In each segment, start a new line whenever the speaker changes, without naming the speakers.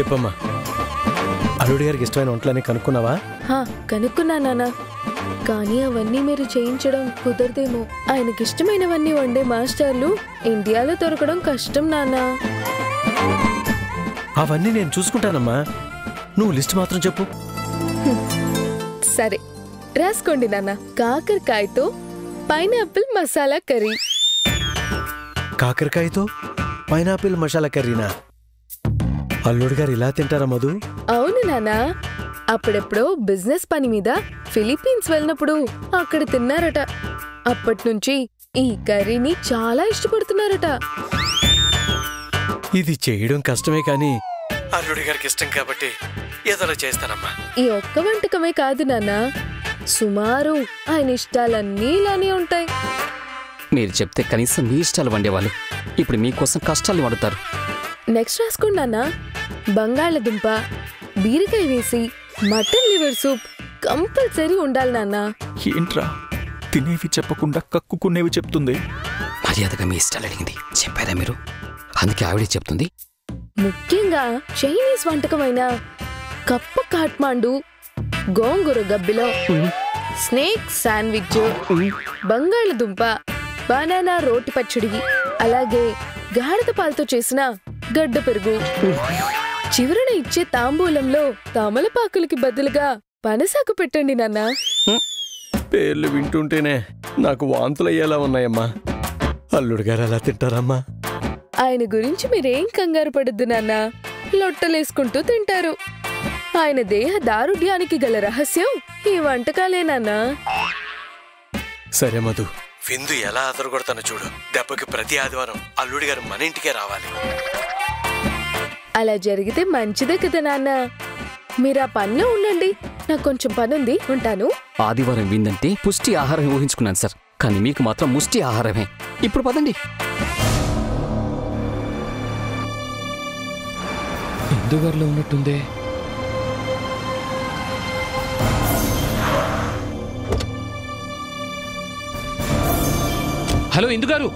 చెప్పమ్మా, అల్లుడి గారికి ఇష్టమైన వంటలని కనుక్కున్నావా?
కనుక్కున్నా నాన్న, కానీ అవన్నీ మీరు చేయించడం కుదరదేమో. ఆయనకి ఇష్టమైనవన్నీ వండే మాస్టర్లు ఇండియాలో దొరకడం కష్టం నాన్న.
అవన్నీ నేను చూసుకుంటానమ్మా, నువ్వు లిస్ట్ మాత్రం చెప్పు.
సరే రాసుకోండి నాన్న. కాకరకాయతో పైనాపిల్ మసాలా కర్రీ.
కాకరకాయతో పైనాపిల్ మసాలా కర్రీనా? అల్లుడు గారు ఇలా తింటారా మధు?
అవును నాన్న, అప్పుడెప్పుడో బిజినెస్ పని మీద ఫిలిప్పీన్స్ వెళ్ళినప్పుడు అక్కడ తిన్నారట. అప్పట్నుంచి ఈ కర్రీని చాలా ఇష్టపడుతున్నారట.
ఇది చేయడం కష్టమే కానీ అల్లుడి గారికి ఇష్టం కాబట్టి ఏదో చేస్తానమ్మా.
ఈ ఒక్క వంటకమే కాదు నాన్న, సుమారు ఆయన ఇష్టాలన్నీ ఇలానే ఉంటాయి.
మీరు చెప్తే కనీసం మీ ఇష్టాలు వండేవాళ్ళు ఇప్పుడు మీకోసం కష్టాలు వండుతారు.
నెక్స్ట్ రాసుకోండి నాన్న. బంగాళదుంప బీరకాయ వేసి మటన్ లివర్ సూప్ కంపల్సరీ ఉండాలి నాన్న.
ఏంట్రా తినేవి చెప్పకుండా కక్కుకునేవి చెప్తుంది?
మర్యాదగా మీ ఇష్టాలు అడిగింది చెప్పారా మీరు? అందుకే ఆవిడే చెప్తుంది.
ముఖ్యంగా చైనీస్ వంటకమైన కప్ప కాట్మాండు, గోంగూర గబ్బిలో, స్నేక్ శాండ్విచ్, బంగాళదుంప, బనానా రోటి పచ్చడి, అలాగే గాడిద పాలతో చేసిన గడ్డ పెరుగు. చివరన ఇచ్చే తాంబూలంలో తమలపాకులకి బదులుగా పనసాకు పెట్టండి నాన్న.
పేర్లు వింటుంటేనే నాకు వాంతులయ్యేలా ఉన్నాయమ్మా. అల్లుడు గారు అలా తింటారమ్మా?
ఆయన గురించి మీరేం కంగారు పడద్దు నాన్న, లొట్టలేసుకుంటూ తింటారు. ఆయన దేహ దారుఢ్యానికి గల రహస్యం ఈ వంటకాలేనన్నా.
సరే మధు, విందు ఎలా అదరగొడతానో చూడు. దెబ్బకి ప్రతి ఆదివారం అల్లుడి గారు మన ఇంటికే రావాలి.
అలా జరిగితే మంచిదే కదా నాన్న. మీరు ఆ పనిలో ఉండండి, నాకు కొంచెం పనుంది, ఉంటాను.
ఆదివారం విందంటే పుష్టి ఆహారం ఊహించుకున్నాను సార్, కానీ మీకు మాత్రం ముష్టి ఆహారమే. ఇప్పుడు పదండి.
ఇందుగారులో ఉన్నట్టుందే. హలో ఇందుగారు,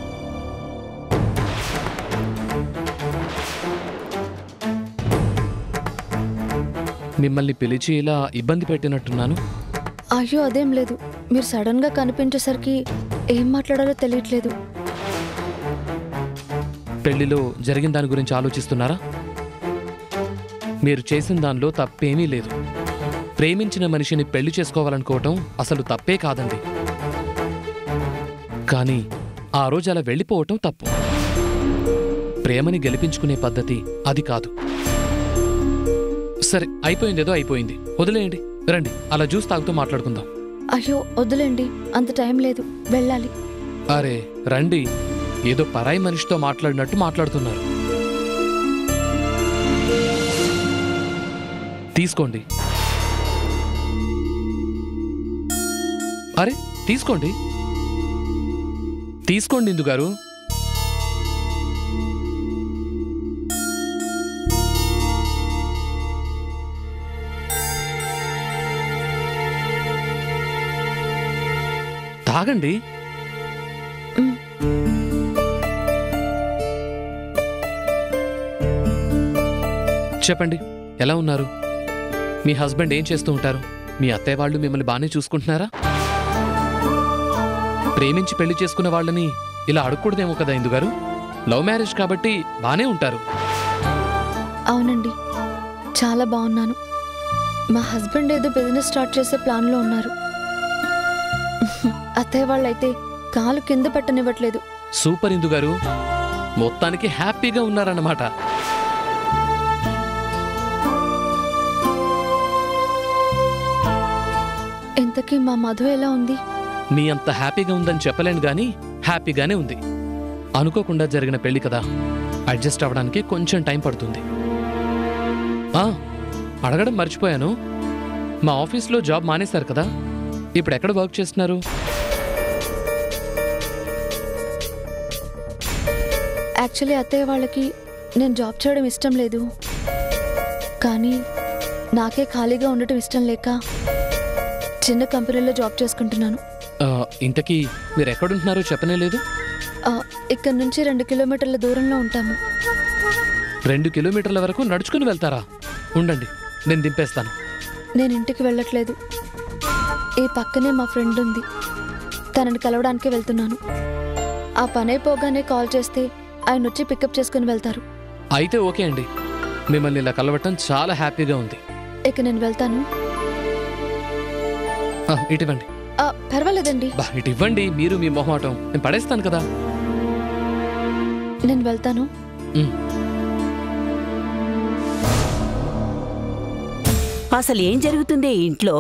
మిమ్మల్ని పిలిచి ఇలా ఇబ్బంది పెట్టినట్టున్నాను.
అయ్యో అదేం లేదు, మీరు సడన్ గా కనిపించేసరికి ఏం మాట్లాడాలో తెలియట్లేదు.
పెళ్లిలో జరిగిన దాని గురించి ఆలోచిస్తున్నారా? మీరు చేసిన దానిలో తప్పేమీ లేదు. ప్రేమించిన మనిషిని పెళ్లి చేసుకోవాలనుకోవటం అసలు తప్పే కాదండి. కానీ ఆ రోజు అలా వెళ్ళిపోవటం తప్పు. ప్రేమని గెలిపించుకునే పద్ధతి అది కాదు. సరే, అయిపోయిందేదో అయిపోయింది, వదిలేయండి. రండి, అలా జ్యూస్ తాగుతూ మాట్లాడుకుందాం.
అయ్యో వద్దులేండి, అంత టైం లేదు, వెళ్ళాలి.
అరే రండి, ఏదో పరాయి మనిషితో మాట్లాడినట్టు మాట్లాడుతున్నారు. తీసుకోండి. అరే తీసుకోండి, తీసుకోండి ఇందుగారు. తాగండి. చెప్పండి, ఎలా ఉన్నారు? మీ హస్బెండ్ ఏం చేస్తూ ఉంటారు? మీ అత్తయ్య వాళ్ళు మిమ్మల్ని బాగానే చూసుకుంటున్నారా? ప్రేమించి పెళ్లి చేసుకున్న వాళ్ళని ఇలా అడగకూడదేమో కదా ఇందుగారు. లవ్ మ్యారేజ్ కాబట్టి బానే ఉంటారు.
అవునండి, చాలా బాగున్నాను. మా హస్బెండ్ ఏదో బిజినెస్ స్టార్ట్ చేసే ప్లాన్లో ఉన్నారు. అత్తయ్య వాళ్ళైతే కాలు కింద పెట్టనివ్వట్లేదు.
సూపర్ ఇందుగారు, మొత్తానికి హ్యాపీగా ఉన్నారన్నమాట.
ఇంతకీ మా మధు ఎలా ఉంది?
మీ అంత హ్యాపీగా ఉందని చెప్పలేను గాని హ్యాపీగానే ఉంది. అనుకోకుండా జరిగిన పెళ్లి కదా, అడ్జస్ట్ అవ్వడానికి కొంచెం టైం పడుతుంది. అడగడం మర్చిపోయాను, మా ఆఫీస్లో జాబ్ మానేశారు కదా, ఇప్పుడు ఎక్కడ వర్క్ చేస్తున్నారు?
యాక్చువల్లీ అత్తయ్య వాళ్ళకి నేను జాబ్ చేయడం ఇష్టం లేదు, కానీ నాకే ఖాళీగా ఉండటం ఇష్టం లేక చిన్న కంపెనీలో జాబ్ చేసుకుంటున్నాను.
ఇంతకీ మీరు ఎక్కడుంటున్నారో చెప్పనే లేదు.
ఇక్కడ నుంచి 2 కిలోమీటర్ల దూరంలో ఉంటాము.
2 కిలోమీటర్ల వరకు నడుచుకుని వెళ్తారా? ఉండండి, నేను దింపేస్తాను.
నేను ఇంటికి వెళ్ళట్లేదు. ఈ పక్కనే మా ఫ్రెండ్ ఉంది, తనని కలవడానికి వెళ్తున్నాను. ఆ పని అయిపోగానే కాల్ చేస్తే ఆయన వచ్చి పికప్ చేసుకుని వెళ్తారు.
అయితే ఓకే అండి, మిమ్మల్ని ఇలా కలవటం చాలా హ్యాపీగా ఉంది.
ఇక నేను వెళ్తాను.
ఇటివ్వండి.
పర్వాలేదండి.
ఇటు ఇవ్వండి, మీరు మీ మొహమాటం నేను పడేస్తాను కదా.
నేను వెళ్తాను.
అసలు ఏం జరుగుతుందే ఇంట్లో?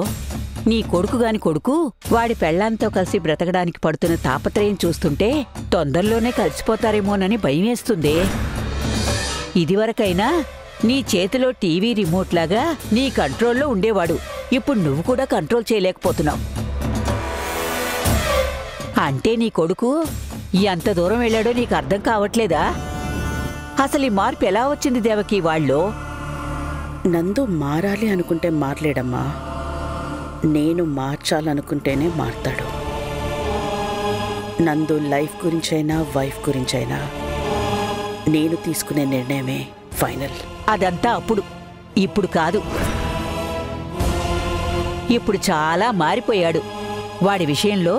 నీ కొడుకు వాడి పెళ్లాంతో కలిసి బ్రతకడానికి పడుతున్న తాపత్రయం చూస్తుంటే తొందరలోనే కలిసిపోతారేమోనని భయమేస్తుందే. ఇదివరకైనా నీ చేతిలో టీవీ రిమోట్ లాగా నీ కంట్రోల్లో ఉండేవాడు. ఇప్పుడు నువ్వు కూడా కంట్రోల్ చేయలేకపోతున్నావు. అంటే నీ కొడుకు ఎంత దూరం వెళ్ళాడో నీకు అర్థం కావట్లేదా? అసలు ఈ మార్పు ఎలా వచ్చింది దేవకి వాళ్ళో?
నందు మారాలి అనుకుంటే మారలేడమ్మా, నేను మార్చాలనుకుంటేనే మారతాడు. నందు లైఫ్ గురించైనా వైఫ్ గురించైనా నేను తీసుకునే నిర్ణయమే ఫైనల్.
అదంతా అప్పుడు, ఇప్పుడు కాదు. ఇప్పుడు చాలా మారిపోయాడు. వాడి విషయంలో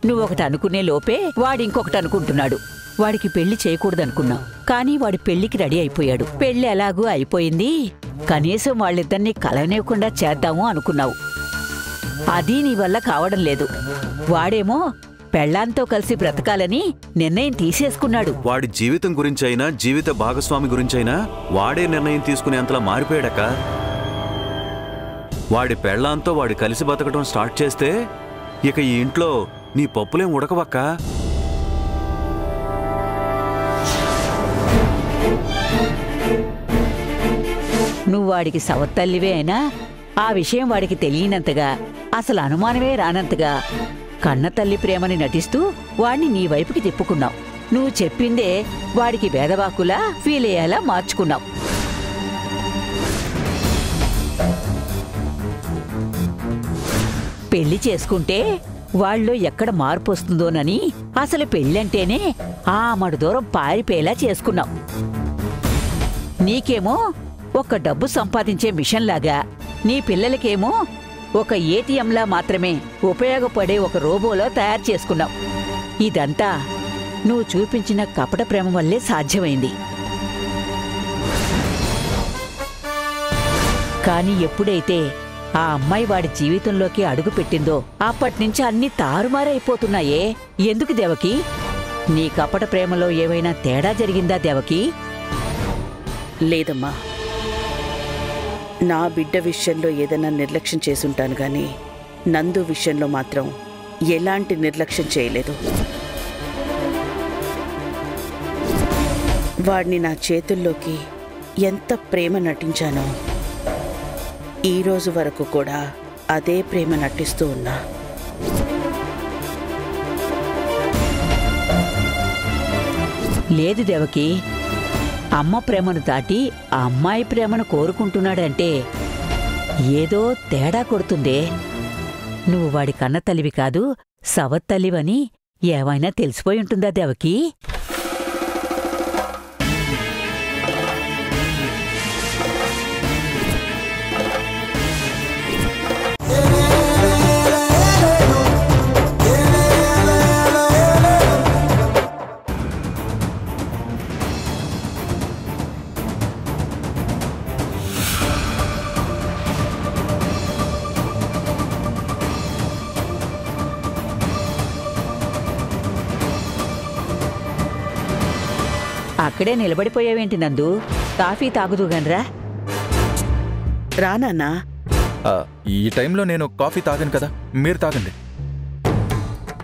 నువ్వొకటి అనుకునే లోపే వాడింకొకటి అనుకుంటున్నాడు. వాడికి పెళ్లి చేయకూడదనుకున్నావు, కానీ వాడి పెళ్లికి రెడీ అయిపోయాడు. పెళ్లి ఎలాగూ అయిపోయింది, కనీసం వాళ్ళిద్దరినీ కలవనివ్వకుండా చేద్దాము అనుకున్నావు. అది నీ వల్ల కావడం లేదు. వాడేమో పెళ్లాంతో కలిసి బ్రతకాలని నిర్ణయం తీసేసుకున్నాడు.
వాడి జీవితం గురించైనా జీవిత భాగస్వామి గురించైనా వాడే నిర్ణయం తీసుకునేంతలా మారిపోయాడక్క. వాడి పెళ్లాంతో వాడి కలిసి బతకడం స్టార్ట్ చేస్తే ఇక ఈ ఇంట్లో నీ పప్పులేం ఉడకవక్క.
నువ్వు వాడికి సవత్తల్లివే అయినా ఆ విషయం వాడికి తెలియనంతగా, అసలు అనుమానమే రానంతగా కన్నతల్లి ప్రేమని నటిస్తూ వాణ్ణి నీ వైపుకి తిప్పుకున్నావు. నువ్వు చెప్పిందే వాడికి వేదవాకులా ఫీల్ అయ్యేలా మార్చుకున్నావు. పెళ్లి చేసుకుంటే వాళ్ళలో ఎక్కడ మార్పు వస్తుందోనని అసలు పెళ్ళంటేనే ఆమడు దూరం పారిపోయేలా చేసుకున్నావు. నీకేమో ఒక డబ్బు సంపాదించే మిషన్లాగా, నీ పిల్లలకేమో ఒక ఏటీఎంలా మాత్రమే ఉపయోగపడే ఒక రోబోలో తయారు చేసుకున్నావు. ఇదంతా నువ్వు చూపించిన కపట ప్రేమ వల్లే సాధ్యమైంది. కాని ఎప్పుడైతే ఆ అమ్మాయి వాడి జీవితంలోకి అడుగుపెట్టిందో అప్పటినుంచి అన్నీ తారుమారైపోతున్నాయే. ఎందుకు దేవకి? నీ కపట ప్రేమలో ఏమైనా తేడా జరిగిందా దేవకి?
లేదమ్మా, నా బిడ్డ విషయంలో ఏదైనా నిర్లక్ష్యం చేసుంటాను గాని నందు విషయంలో మాత్రం ఎలాంటి నిర్లక్ష్యం చేయలేదు. వాడిని నా చేతుల్లోకి ఎంత ప్రేమ నటించానో ఈ రోజు వరకు కూడా అదే ప్రేమ నటిస్తూ ఉన్నా.
లేదు దేవకి, అమ్మ ప్రేమను దాటి ఆ అమ్మాయి ప్రేమను కోరుకుంటున్నాడంటే ఏదో తేడా కొడుతుందే. నువ్వు వాడి కన్న తల్లివి కాదు, సవత్తల్లివని ఏమైనా తెలిసిపోయి ఉంటుందా దేవకి? అక్కడే నిలబడిపోయావేంటి నందు? కాఫీ తాగుదుగానరా.
రానా?
ఈ టైంలో నేను కాఫీ తాగాను కదా, మీరు తాగండి.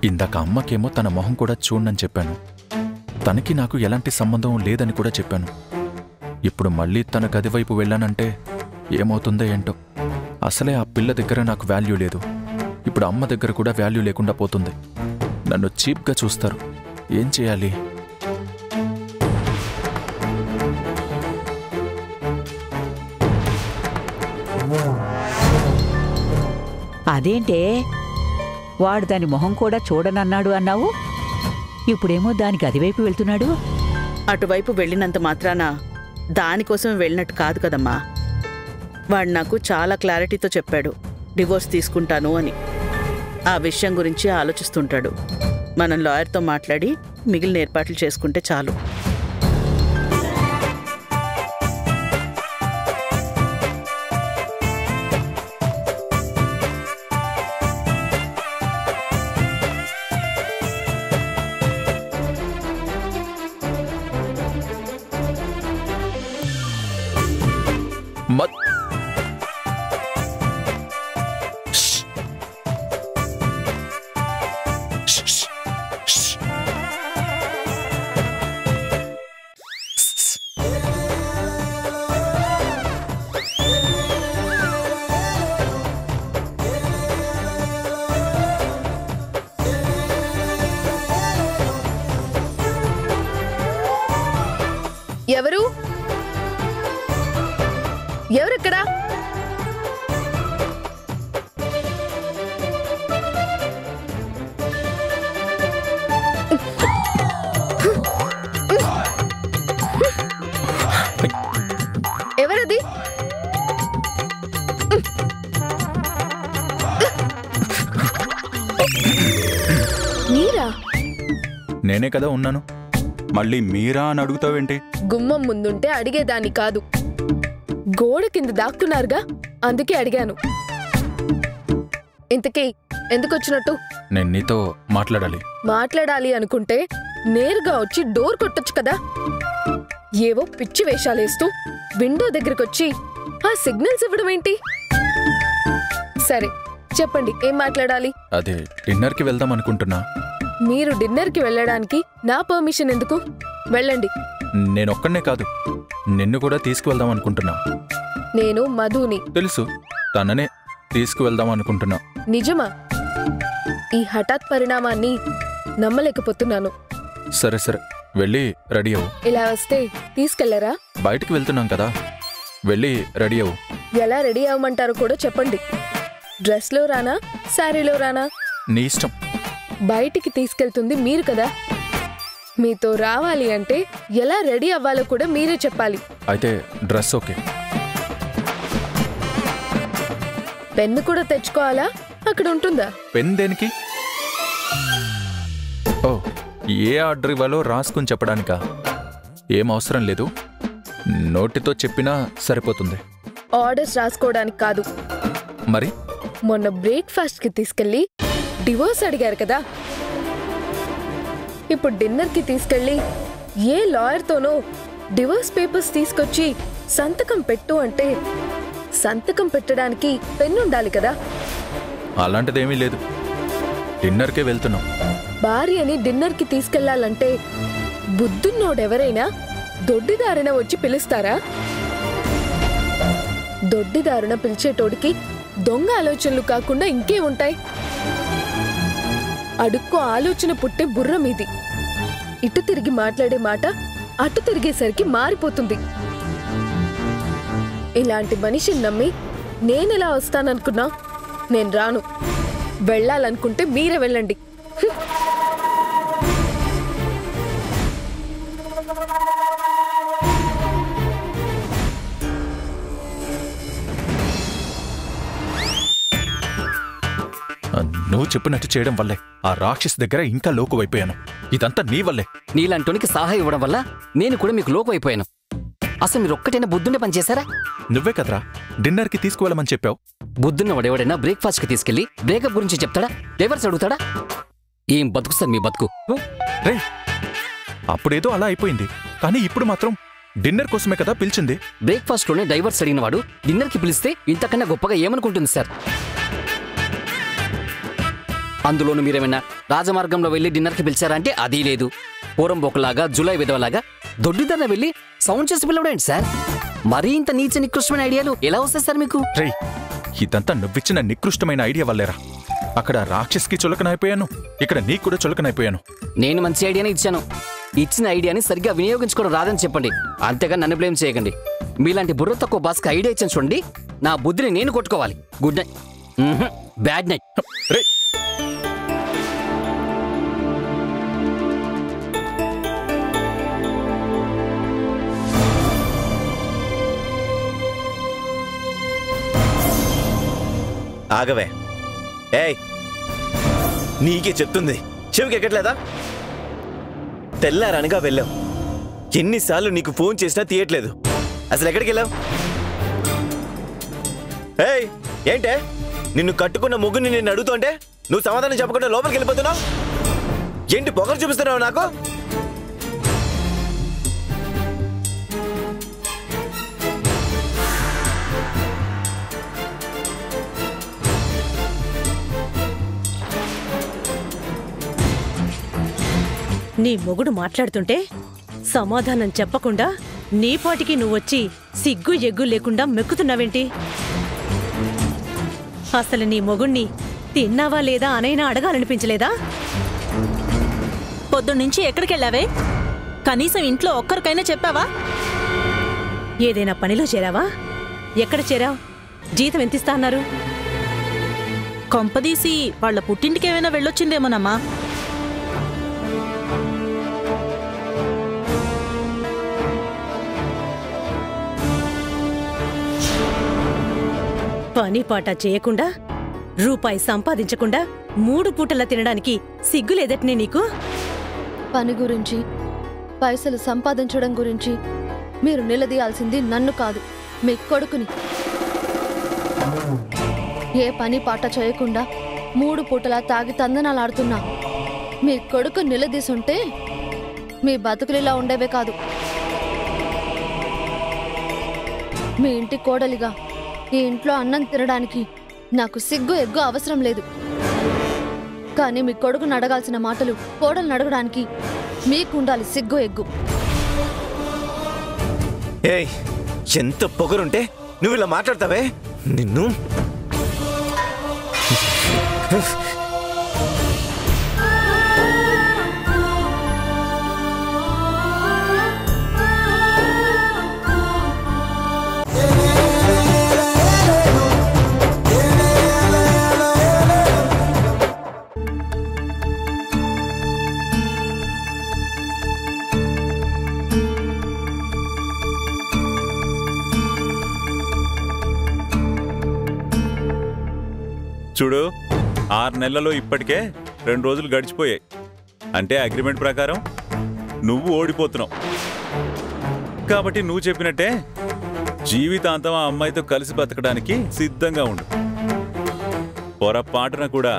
ఇందాక అమ్మకేమో తన మొహం కూడా చూడనని చెప్పాను. తనకి నాకు ఎలాంటి సంబంధం లేదని కూడా చెప్పాను. ఇప్పుడు మళ్ళీ తన గది వైపు వెళ్ళానంటే ఏమవుతుందో ఏంటో. అసలే ఆ పిల్ల దగ్గర నాకు వాల్యూ లేదు. ఇప్పుడు అమ్మ దగ్గర కూడా వాల్యూ లేకుండా పోతుంది. నన్ను చీప్గా చూస్తారు. ఏం చేయాలి?
అదేంటే వాడు దాని మొహం కూడా చూడనన్నాడు అన్నావు, ఇప్పుడేమో దానికి అదివైపు వెళ్తున్నాడు.
అటువైపు వెళ్ళినంత మాత్రాన దానికోసం వెళ్ళినట్టు కాదు కదమ్మా. వాడు నాకు చాలా క్లారిటీతో చెప్పాడు డివోర్స్ తీసుకుంటాను అని. ఆ విషయం గురించి ఆలోచిస్తుంటాడు. మనం లాయర్తో మాట్లాడి మిగిలిన ఏర్పాట్లు చేసుకుంటే చాలు.
ఎవరు ఎవరెక్కడా? ఎవరది? మీరా?
నేనే కదా ఉన్నాను, మళ్ళీ మీరా అని అడుగుతావేంటి?
గుమ్మం ముందుంటే అడిగేదాన్ని కాదు, గోడ కింద దాక్కున్నారుగా, అందుకే అడిగాను. ఇంతకీ ఎందుకొచ్చినట్టు?
నేను నీతో మాట్లాడాలి.
మాట్లాడాలి అనుకుంటే నేరుగా వచ్చి డోర్ కొట్టొచ్చు కదా. ఏవో పిచ్చి వేషాలేస్తూ విండో దగ్గరకొచ్చి ఆ సిగ్నల్స్ ఇవ్వడం ఏంటి? సరే చెప్పండి, ఏం మాట్లాడాలి?
అదే డిన్నర్కి వెళ్దాం అనుకుంటున్నా.
మీరు డిన్నర్కి వెళ్ళడానికి నా పర్మిషన్ ఎందుకు? వెళ్ళండి.
నేనొక్కడనే కాదు, నిన్ను కూడా తీసుకువెళ్దాం అనుకుంటున్నా.
నేను మధుని.
తెలుసు, తననే తీసుకువెళ్దాం అనుకుంటున్నా.
నిజమా? ఈ హఠాత్ పరిణామాన్ని నమ్మలేకపోతున్నాను.
సరే సరే, వెళ్ళి రెడీ అవ్వు.
ఇలా వస్తే తీసుకెళ్లరా?
బయటికి వెళ్తున్నాం కదా, వెళ్ళి రెడీ అవ్వు.
ఎలా రెడీ అవ్వమంటారో కూడా చెప్పండి. డ్రెస్లో రానా, శారీలో రానా?
నీ ఇష్టం.
బయటికి తీసుకెళ్తుంది మీరు కదా. మీతో రావాలి అంటే ఎలా రెడీ అవ్వాలో కూడా మీరే చెప్పాలి.
అయితే డ్రెస్ ఓకే.
పెన్ను కూడా తెచ్చుకోవాలా? అక్కడ ఉంటుందా?
పెన్ దేనికి? ఓ, ఏ ఆర్డర్ ఇవ్వాలో రాసుకుని చెప్పడానికా? ఏం అవసరం లేదు, నోటితో చెప్పినా సరిపోతుంది.
ఆర్డర్స్ రాసుకోవడానికి కాదు.
మరి
మొన్న బ్రేక్ఫాస్ట్కి తీసుకెళ్ళి డివోర్స్ అడిగారు కదా, ఇప్పుడు డిన్నర్కి తీసుకెళ్ళి ఏ లాయర్తోనో డివోర్స్ పేపర్స్ తీసుకొచ్చి సంతకం పెట్టు అంటే సంతకం పెట్టడానికి పెన్ను ఉండాలి కదా.
అలాంటిదేమీ లేదు, డిన్నర్కే వెళ్తున్నాం.
భార్యని డిన్నర్కి తీసుకెళ్లాలంటే బుద్ధున్నోడెవరైనా దొడ్డిదారిన వచ్చి పిలుస్తారా? దొడ్డిదారున పిలిచేటోడికి దొంగ ఆలోచనలు కాకుండా ఇంకే ఉంటాయి? అడుక్కో ఆలోచన పుట్టే బుర్ర మీది. ఇటు తిరిగి మాట్లాడే మాట అటు తిరిగేసరికి మారిపోతుంది. ఇలాంటి మనిషిని నమ్మి నేనెలా వస్తాననుకున్నా? నేను రాను. వెళ్ళాలనుకుంటే మీరే వెళ్ళండి.
నువ్వు చెప్పినట్టు చేయడం వల్లే ఆ రాక్షస్ దగ్గర ఇంకా లోకువైపోయాను. ఇదంతా నీ వల్లే.
నీలాంటోనికి సహాయం ఇవ్వడం వల్ల నేను కూడా మీకు లోకు అయిపోయాను. అసలు మీరు ఒక్కటైనా బుద్ధుండే పని చేశారా?
నువ్వే కదరా డిన్నర్కి తీసుకువెళ్ళమని చెప్పావు.
బుద్ధున్నవాడెవడైనా బ్రేక్ఫాస్ట్కి తీసుకెళ్లి బ్రేకప్ గురించి చెప్తాడా? డైవర్స్ అడుగుతాడా? ఏం బతుకు సార్ మీ బతుకు?
రే, అప్పుడేదో అలా అయిపోయింది, కానీ ఇప్పుడు మాత్రం డిన్నర్ కోసమే కదా పిలిచింది.
బ్రేక్ఫాస్ట్లోనే డైవర్స్ అడిగిన వాడు డిన్నర్కి పిలిస్తే ఇంతకన్నా గొప్పగా ఏమనుకుంటుంది సార్? అందులోనూ మీరేమైనా రాజమార్గంలో వెళ్ళి డిన్నర్కి పిలిచారా అంటే అదీ లేదు. పూరంబోకలాగా జులై విధవలాగా దొడ్డిదన్న వెళ్ళి సౌండ్ చేసి పిలవడండి సార్. మరీ ఇంత నీచ నికృష్టమైన ఐడియాలు ఎలా వస్తాయి సార్ మీకు?
రే, ఇదంతా నువ్విచ్చిన నికృష్టమైన ఐడియా వల్లేరా. అక్కడ రాక్షస్కి చులకనైపోయాను, ఇక్కడ నీకు కూడా చులకనైపోయాను.
నేను మంచి ఐడియానే ఇచ్చాను. ఇచ్చిన ఐడియాని సరిగ్గా వినియోగించుకోవడం రాదని చెప్పండి, అంతేగా నన్ను బ్లేమ్ చేయకండి. మీలాంటి బుర్ర తక్కువ బాస్కి ఐడియా ఇచ్చాను చూడండి, నా బుద్ధిని నేను కొట్టుకోవాలి. Good night. Bad night.
రే,
ఆగవే. ఏయ్, నీకే చెప్తుంది, చెవికి ఎక్కట్లేదా? తెల్లారనగా వెళ్ళావు, ఎన్నిసార్లు నీకు ఫోన్ చేసినా తీయట్లేదు. అసలు ఎక్కడికి వెళ్ళావు? ఏయ్, ఏంటే నిన్ను కట్టుకున్న ముగ్గుని నేను అడుగుతుంటే నువ్వు సమాధానం చెప్పకుండా లోపలికి వెళ్ళిపోతున్నావు. ఏంటి పొగరు చూపిస్తున్నావు నాకు?
నీ మొగుడు మాట్లాడుతుంటే సమాధానం చెప్పకుండా నీపాటికి నువ్వొచ్చి సిగ్గు ఎగ్గు లేకుండా మెక్కుతున్నావేంటి? అసలు నీ మొగుణ్ణి తిన్నావా లేదా అనైనా అడగాలనిపించలేదా?
పొద్దున్నుంచి ఎక్కడికెళ్ళావే? కనీసం ఇంట్లో ఒక్కరికైనా చెప్పావా?
ఏదైనా పనిలో చేరావా? ఎక్కడ చేరావు? జీతం ఎంతిస్తా అన్నారు?
కొంపదీసి వాళ్ళ పుట్టింటికేమైనా వెళ్ళొచ్చిందేమోనమ్మా.
పని పాట చేయకుండా రూపాయి సంపాదించకుండా 3 పూటలా తినడానికి సిగ్గులేదట్నే నీకు?
పని గురించి, పైసలు సంపాదించడం గురించి మీరు నిలదీయాల్సింది నన్ను కాదు, మీ కొడుకుని. ఏ పని పాట చేయకుండా 3 పూటలా తాగి తందనాలాడుతున్నా మీ కొడుకు నిలదీసుంటే మీ బతుకులిలా ఉండేవే కాదు. మీ ఇంటి కోడలిగా ఈ ఇంట్లో అన్నం తినడానికి నాకు సిగ్గు ఎగ్గు అవసరం లేదు. కానీ మీ కొడుకుని అడగాల్సిన మాటలు కోడల్ని అడగడానికి మీకు ఉండాలి సిగ్గు ఎగ్గు.
ఏయ్, ఎంత పొగరుంటే నువ్వు ఇలా మాట్లాడతావే? నిన్ను
చూడు, 6 నెలల్లో ఇప్పటికే 2 రోజులు గడిచిపోయాయి. అంటే అగ్రిమెంట్ ప్రకారం నువ్వు ఓడిపోతున్నావు. కాబట్టి నువ్వు చెప్పినట్టే జీవితాంతం ఆ అమ్మాయితో కలిసి బతకడానికి సిద్ధంగా ఉండు. పొరపాటున కూడా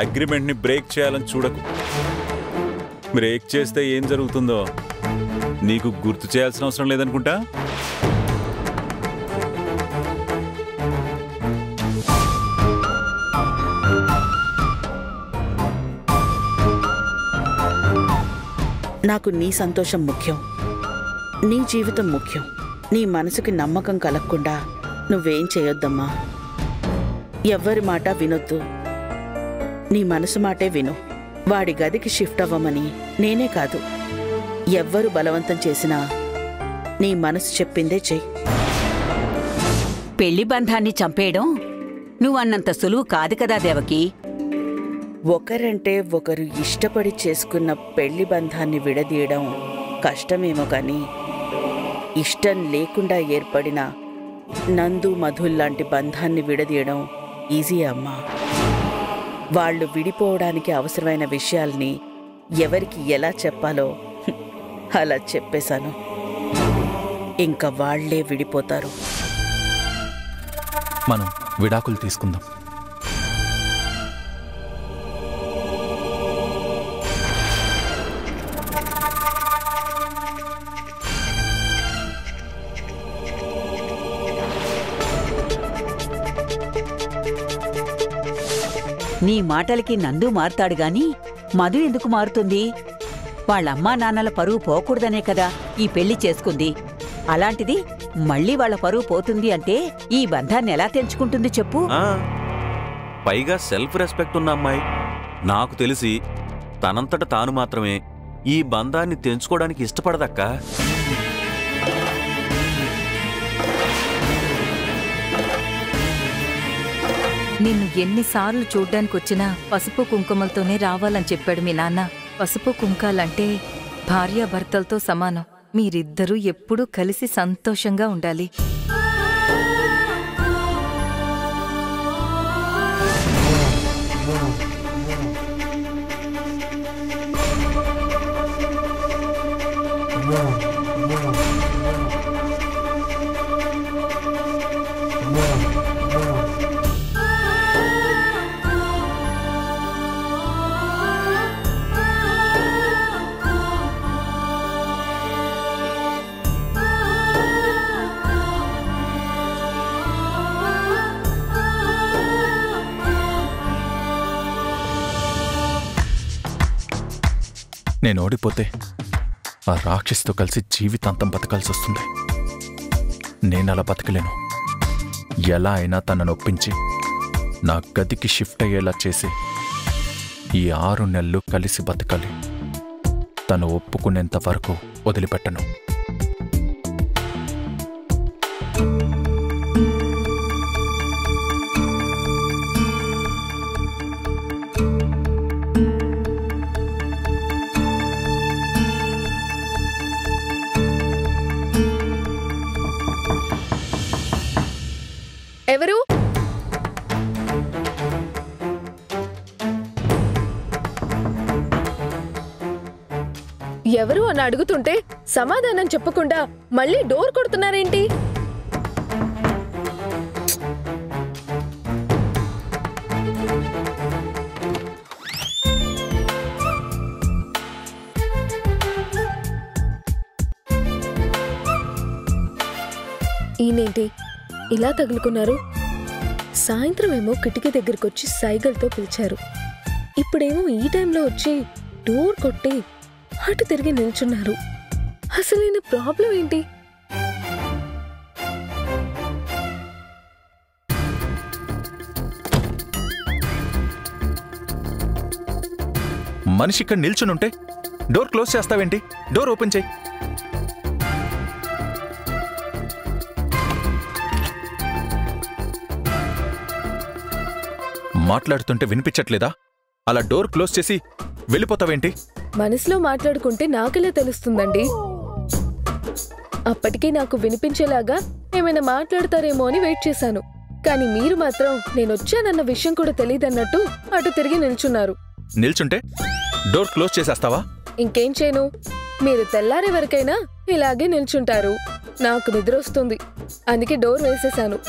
అగ్రిమెంట్ని బ్రేక్ చేయాలని చూడకు. బ్రేక్ చేస్తే ఏం జరుగుతుందో నీకు గుర్తు చేయాల్సిన అవసరం లేదనుకుంటా.
నాకు నీ సంతోషం ముఖ్యం, నీ జీవితం ముఖ్యం. నీ మనసుకి నమ్మకం కలగకుండా నువ్వేం చేయొద్దమ్మా. ఎవ్వరి మాట వినొద్దు, నీ మనసు మాటే విను. వాడి గదికి షిఫ్ట్ అవ్వమని నేనే కాదు, ఎవ్వరు బలవంతం చేసినా నీ మనసు చెప్పిందే చెయ్యి.
పెళ్లి బంధాన్ని చంపేయడం నువ్వన్నంత సులువు కాదు కదా దేవకి.
ఒకరంటే ఒకరు ఇష్టపడి చేసుకున్న పెళ్లి బంధాన్ని విడదీయడం కష్టమేమో కానీ ఇష్టం లేకుండా ఏర్పడిన నందు మధుల్లాంటి బంధాన్ని విడదీయడం ఈజీ అమ్మా. వాళ్ళు విడిపోవడానికి అవసరమైన విషయాల్ని ఎవరికి ఎలా చెప్పాలో అలా చెప్పేశాను. ఇంకా వాళ్లే విడిపోతారు.
మనం విడాకులు తీసుకుందాం.
నీ మాటలకి నందు మారుతాడు గాని మధు ఎందుకు మారుతుంది? వాళ్ళమ్మా నాన్నల పరువు పోకూడదనే కదా ఈ పెళ్లి చేసుకుంది. అలాంటిది మళ్ళీ వాళ్ళ పరువు పోతుంది అంటే ఈ బంధాన్ని ఎలా తెంచుకుంటుంది చెప్పు?
పైగా సెల్ఫ్ రెస్పెక్ట్ ఉన్న అమ్మాయి. నాకు తెలిసి తనంతట తాను మాత్రమే ఈ బంధాన్ని తెంచుకోవడానికి ఇష్టపడదక్కా.
నిన్ను ఎన్నిసార్లు చూడ్డానికొచ్చినా పసుపు కుంకుమలతోనే రావాలని చెప్పాడు మీ నాన్న. పసుపు కుంకాలంటే భార్యాభర్తలతో సమానం. మీరిద్దరూ ఎప్పుడూ కలిసి సంతోషంగా ఉండాలి.
నేను ఓడిపోతే ఆ రాక్షసుతో కలిసి జీవితాంతం బతకాల్సి వస్తుంది. నేనలా బతకలేను. ఎలా అయినా తనను ఒప్పించి నా గదికి షిఫ్ట్ అయ్యేలా చేసి ఈ 6 నెలలు కలిసి బతకాలి. తను ఒప్పుకునేంత వరకు వదిలిపెట్టను.
ఎవరు? ఎవరు అని అడుగుతుంటే సమాధానం చెప్పకుండా మళ్ళీ డోర్ కొడుతున్నారేంటి? ఈయనేంటి ఇలా తగులుకున్నారు? సాయంత్రం ఏమో కిటికీ దగ్గరకొచ్చి సైగల్తో పిలిచారు. ఇప్పుడేమో ఈ టైంలో వచ్చి డోర్ కొట్టి అటు తిరిగి నిల్చున్నారు. అసలైన ప్రాబ్లం ఏంటి?
మనిషి ఇక్కడ నిల్చునుంటే డోర్ క్లోజ్ చేస్తావేంటి? డోర్ ఓపెన్ చేయి. మాట్లాడుతుంటే వినిపించట్లేదా? అలా డోర్ క్లోజ్ చేసి వెళ్ళిపోతావేంటి?
మనసులో మాట్లాడుకుంటే నాకెలా తెలుస్తుందండి? అప్పటికీ నాకు వినిపించేలాగా ఏమైనా మాట్లాడతారేమో అని వెయిట్ చేశాను. కానీ మీరు మాత్రం నేనొచ్చానన్న విషయం కూడా తెలియదన్నట్టు అటు తిరిగి నిల్చున్నారు.
నిల్చుంటే డోర్ క్లోజ్ చేసేస్తావా?
ఇంకేం చేయను? మీరు తెల్లారే వరకైనా ఇలాగే నిల్చుంటారు. నాకు నిద్ర వస్తుంది, అందుకే డోర్ వేసేశాను.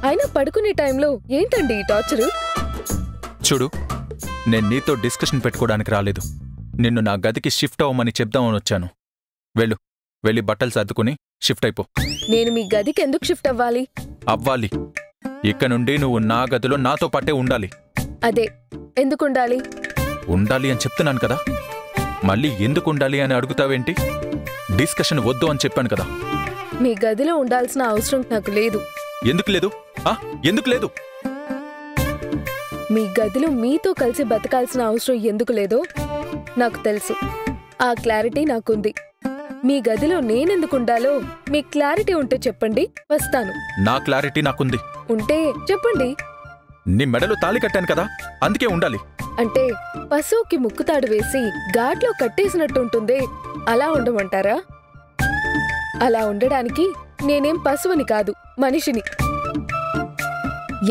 అయినా పడుకునే టైంలో ఏంటండి ఈ టార్చరు?
చూడు, నేను నీతో డిస్కషన్ పెట్టుకోవడానికి రాలేదు. నిన్ను నా గదికి షిఫ్ట్ అవ్వమని చెప్దామని వచ్చాను. వెళ్ళి బట్టలు సర్దుకుని షిఫ్ట్ అయిపో.
నేను మీ గదికి ఎందుకు షిఫ్ట్ అవ్వాలి?
అవ్వాలి. ఇక నుండి నువ్వు నా గదిలో నాతో పాటే ఉండాలి.
అదే, ఎందుకుండాలి?
ఉండాలి అని చెప్తున్నాను కదా. మళ్ళీ ఎందుకు ఉండాలి అని అడుగుతావేంటి? డిస్కషన్ వద్దు అని చెప్పాను కదా.
మీ గదిలో ఉండాల్సిన అవసరం నాకు లేదు.
ఎందుకు లేదు? ఎందుకు లేదు?
మీ గదిలో మీతో కలిసి బతకాల్సిన అవసరం ఎందుకు లేదో నాకు తెలుసు. ఆ క్లారిటీ నాకుంది. మీ గదిలో నేనెందుకుండాలో మీ క్లారిటీ ఉంటే చెప్పండి, వస్తాను.
నా క్లారిటీ నాకుంది.
ఉంటే చెప్పండి.
నీ మెడలో తాళి కట్టాను కదా, అందుకే ఉండాలి.
అంటే పశువుకి ముక్కుతాడు వేసి ఘాట్లో కట్టేసినట్టుంటుందే, అలా ఉండమంటారా? అలా ఉండడానికి నేనేం పశువుని కాదు, మనిషిని.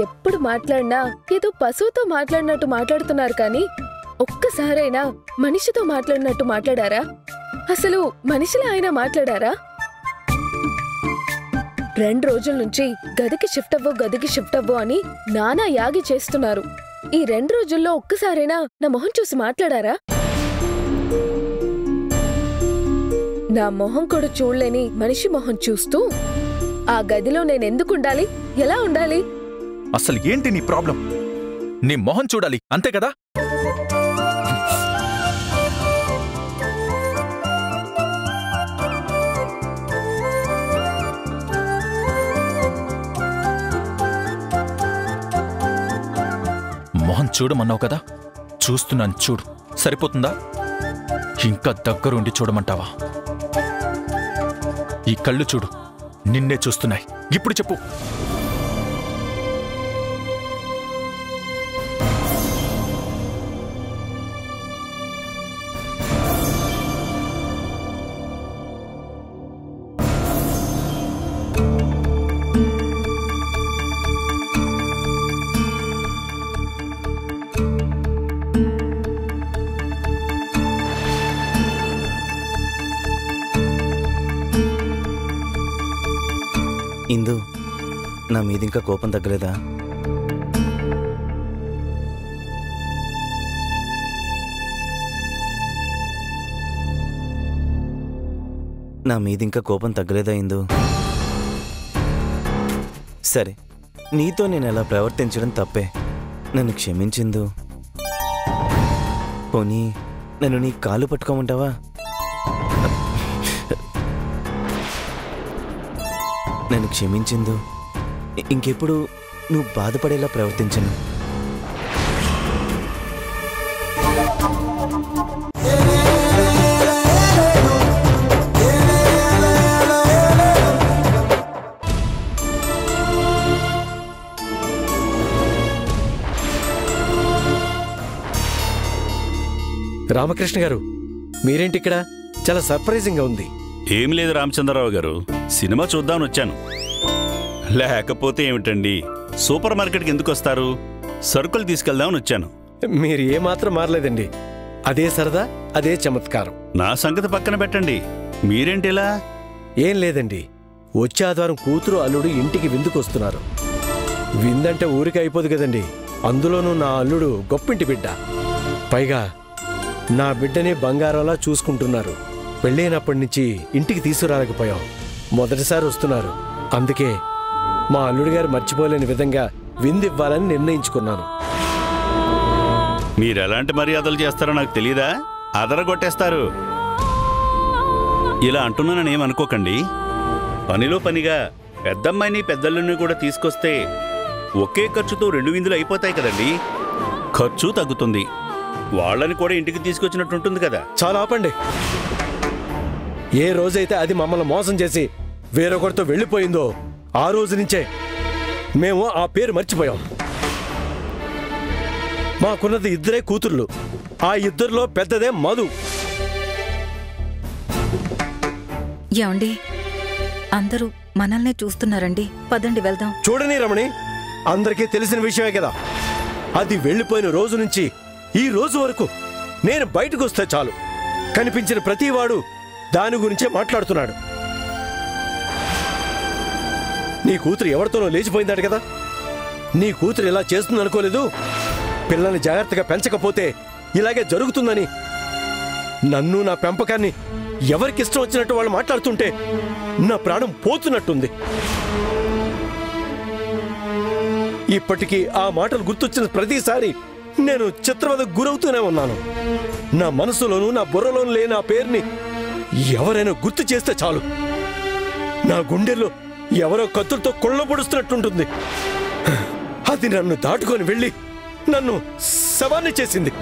ఎప్పుడు మాట్లాడినా ఏదో పశువుతో మాట్లాడినట్టు మాట్లాడుతున్నారు కానీ ఒక్కసారైనా మనిషితో మాట్లాడినట్టు మాట్లాడారా? అసలు మనిషిలా అయినా మాట్లాడారా? 2 రోజుల నుంచి గదికి షిఫ్ట్ అవ్వు అని నానా యాగి చేస్తున్నారు. ఈ 2 రోజుల్లో ఒక్కసారైనా నా మొహం చూసి మాట్లాడారా? నా మొహం కూడా చూడలేని మనిషి మొహం చూస్తూ ఆ గదిలో నేనెందుకుండాలి? ఎలా ఉండాలి?
అసలు ఏంటి నీ ప్రాబ్లం? నీ మొహం చూడాలి, అంతే కదా? మొహం చూడమన్నావు కదా, చూస్తున్నాను, చూడు. సరిపోతుందా? ఇంకా దగ్గరుండి చూడమంటావా? ఈ కళ్ళు చూడు, నిన్నే చూస్తున్నాయి. ఇప్పుడు చెప్పు.
ఇందు, నా మీద ఇంకా కోపం తగ్గలేదా? నా మీద ఇంకా కోపం తగ్గలేదా ఇందు? సరే, నీతో నేను ఎలా ప్రవర్తించడం తప్పే, నన్ను క్షమించిందు. పోనీ నన్ను నీ కాలు పట్టుకోమంటావా? నన్ను క్షమించిందు. ఇంకెప్పుడు నువ్వు బాధపడేలా ప్రవర్తించను.
రామకృష్ణ గారు, మీరేంటి ఇక్కడ? చాలా సర్ప్రైజింగ్ గా ఉంది.
ఏం లేదు రామచంద్రరావు గారు, సినిమా చూద్దామని వచ్చాను. లేకపోతే ఏమిటండి, సూపర్ మార్కెట్కి ఎందుకు వస్తారు? సరుకులు తీసుకెళ్దామని వచ్చాను.
మీరు ఏమాత్రం మారలేదండి. అదే సరదా, అదే చమత్కారం.
నా సంగతి పక్కన పెట్టండి, మీరేంటిలా?
ఏం లేదండి, వచ్చే ఆదివారం కూతురు అల్లుడు ఇంటికి విందుకొస్తున్నారు. విందంటే ఊరికి అయిపోదు కదండి, అందులోనూ నా అల్లుడు గొప్పింటి బిడ్డ. పైగా నా బిడ్డని బంగారంలా చూసుకుంటున్నారు. పెళ్ళైనప్పటి నుంచి ఇంటికి తీసుకురాలేకపోయాం. మొదటిసారి వస్తున్నారు. అందుకే మా అల్లుడు గారు మర్చిపోలేని విధంగా విందివ్వాలని నిర్ణయించుకున్నాను.
మీరెలాంటి మర్యాదలు చేస్తారో నాకు తెలీదా? అదరగొట్టేస్తారు. ఇలా అంటున్నానని ఏమనుకోకండి. పనిలో పనిగా పెద్దమ్మాయిని పెద్దల్లుని కూడా తీసుకొస్తే ఒకే ఖర్చుతో 2 విందులు అయిపోతాయి కదండి. ఖర్చు తగ్గుతుంది, వాళ్ళని కూడా ఇంటికి తీసుకొచ్చినట్టుంటుంది కదా.
చాలా ఆపండి. ఏ రోజైతే అది మమ్మల్ని మోసం చేసి వేరొకరితో వెళ్ళిపోయిందో ఆ రోజు నుంచే మేము ఆ పేరు మర్చిపోయాం. మాకున్నది 2 కూతుర్లు. ఆ 2లో పెద్దదే మధు.
ఏమండి, అందరూ మనల్నే చూస్తున్నారండి, పదండి వెళ్దాం.
చూడని రమణి, అందరికీ తెలిసిన విషయమే కదా. అది వెళ్ళిపోయిన రోజు నుంచి ఈ రోజు వరకు నేను బయటకు వస్తే చాలు, కనిపించిన ప్రతివాడు దాని గురించే మాట్లాడుతున్నాడు. నీ కూతురు ఎవరితోనో లేచిపోయిందట కదా. నీ కూతురు ఇలా చేస్తుంది అనుకోలేదు. పిల్లల్ని జాగ్రత్తగా పెంచకపోతే ఇలాగే జరుగుతుందని నన్ను, నా పెంపకాన్ని ఎవరికిష్టం వచ్చినట్టు వాళ్ళు మాట్లాడుతుంటే నా ప్రాణం పోతున్నట్టుంది. ఇప్పటికీ ఆ మాటలు గుర్తొచ్చిన ప్రతిసారి నేను చిత్రవదకు గురవుతూనే ఉన్నాను. నా మనసులోనూ నా బుర్రలోనూ లేని ఆ పేరుని ఎవరైనా గుర్తు చేస్తే చాలు, నా గుండెల్లో ఎవరో కత్తులతో కొళ్ళబొడుస్తున్నట్టుంటుంది. అది నన్ను దాటుకొని వెళ్ళి నన్ను శవాన్ని చేసింది.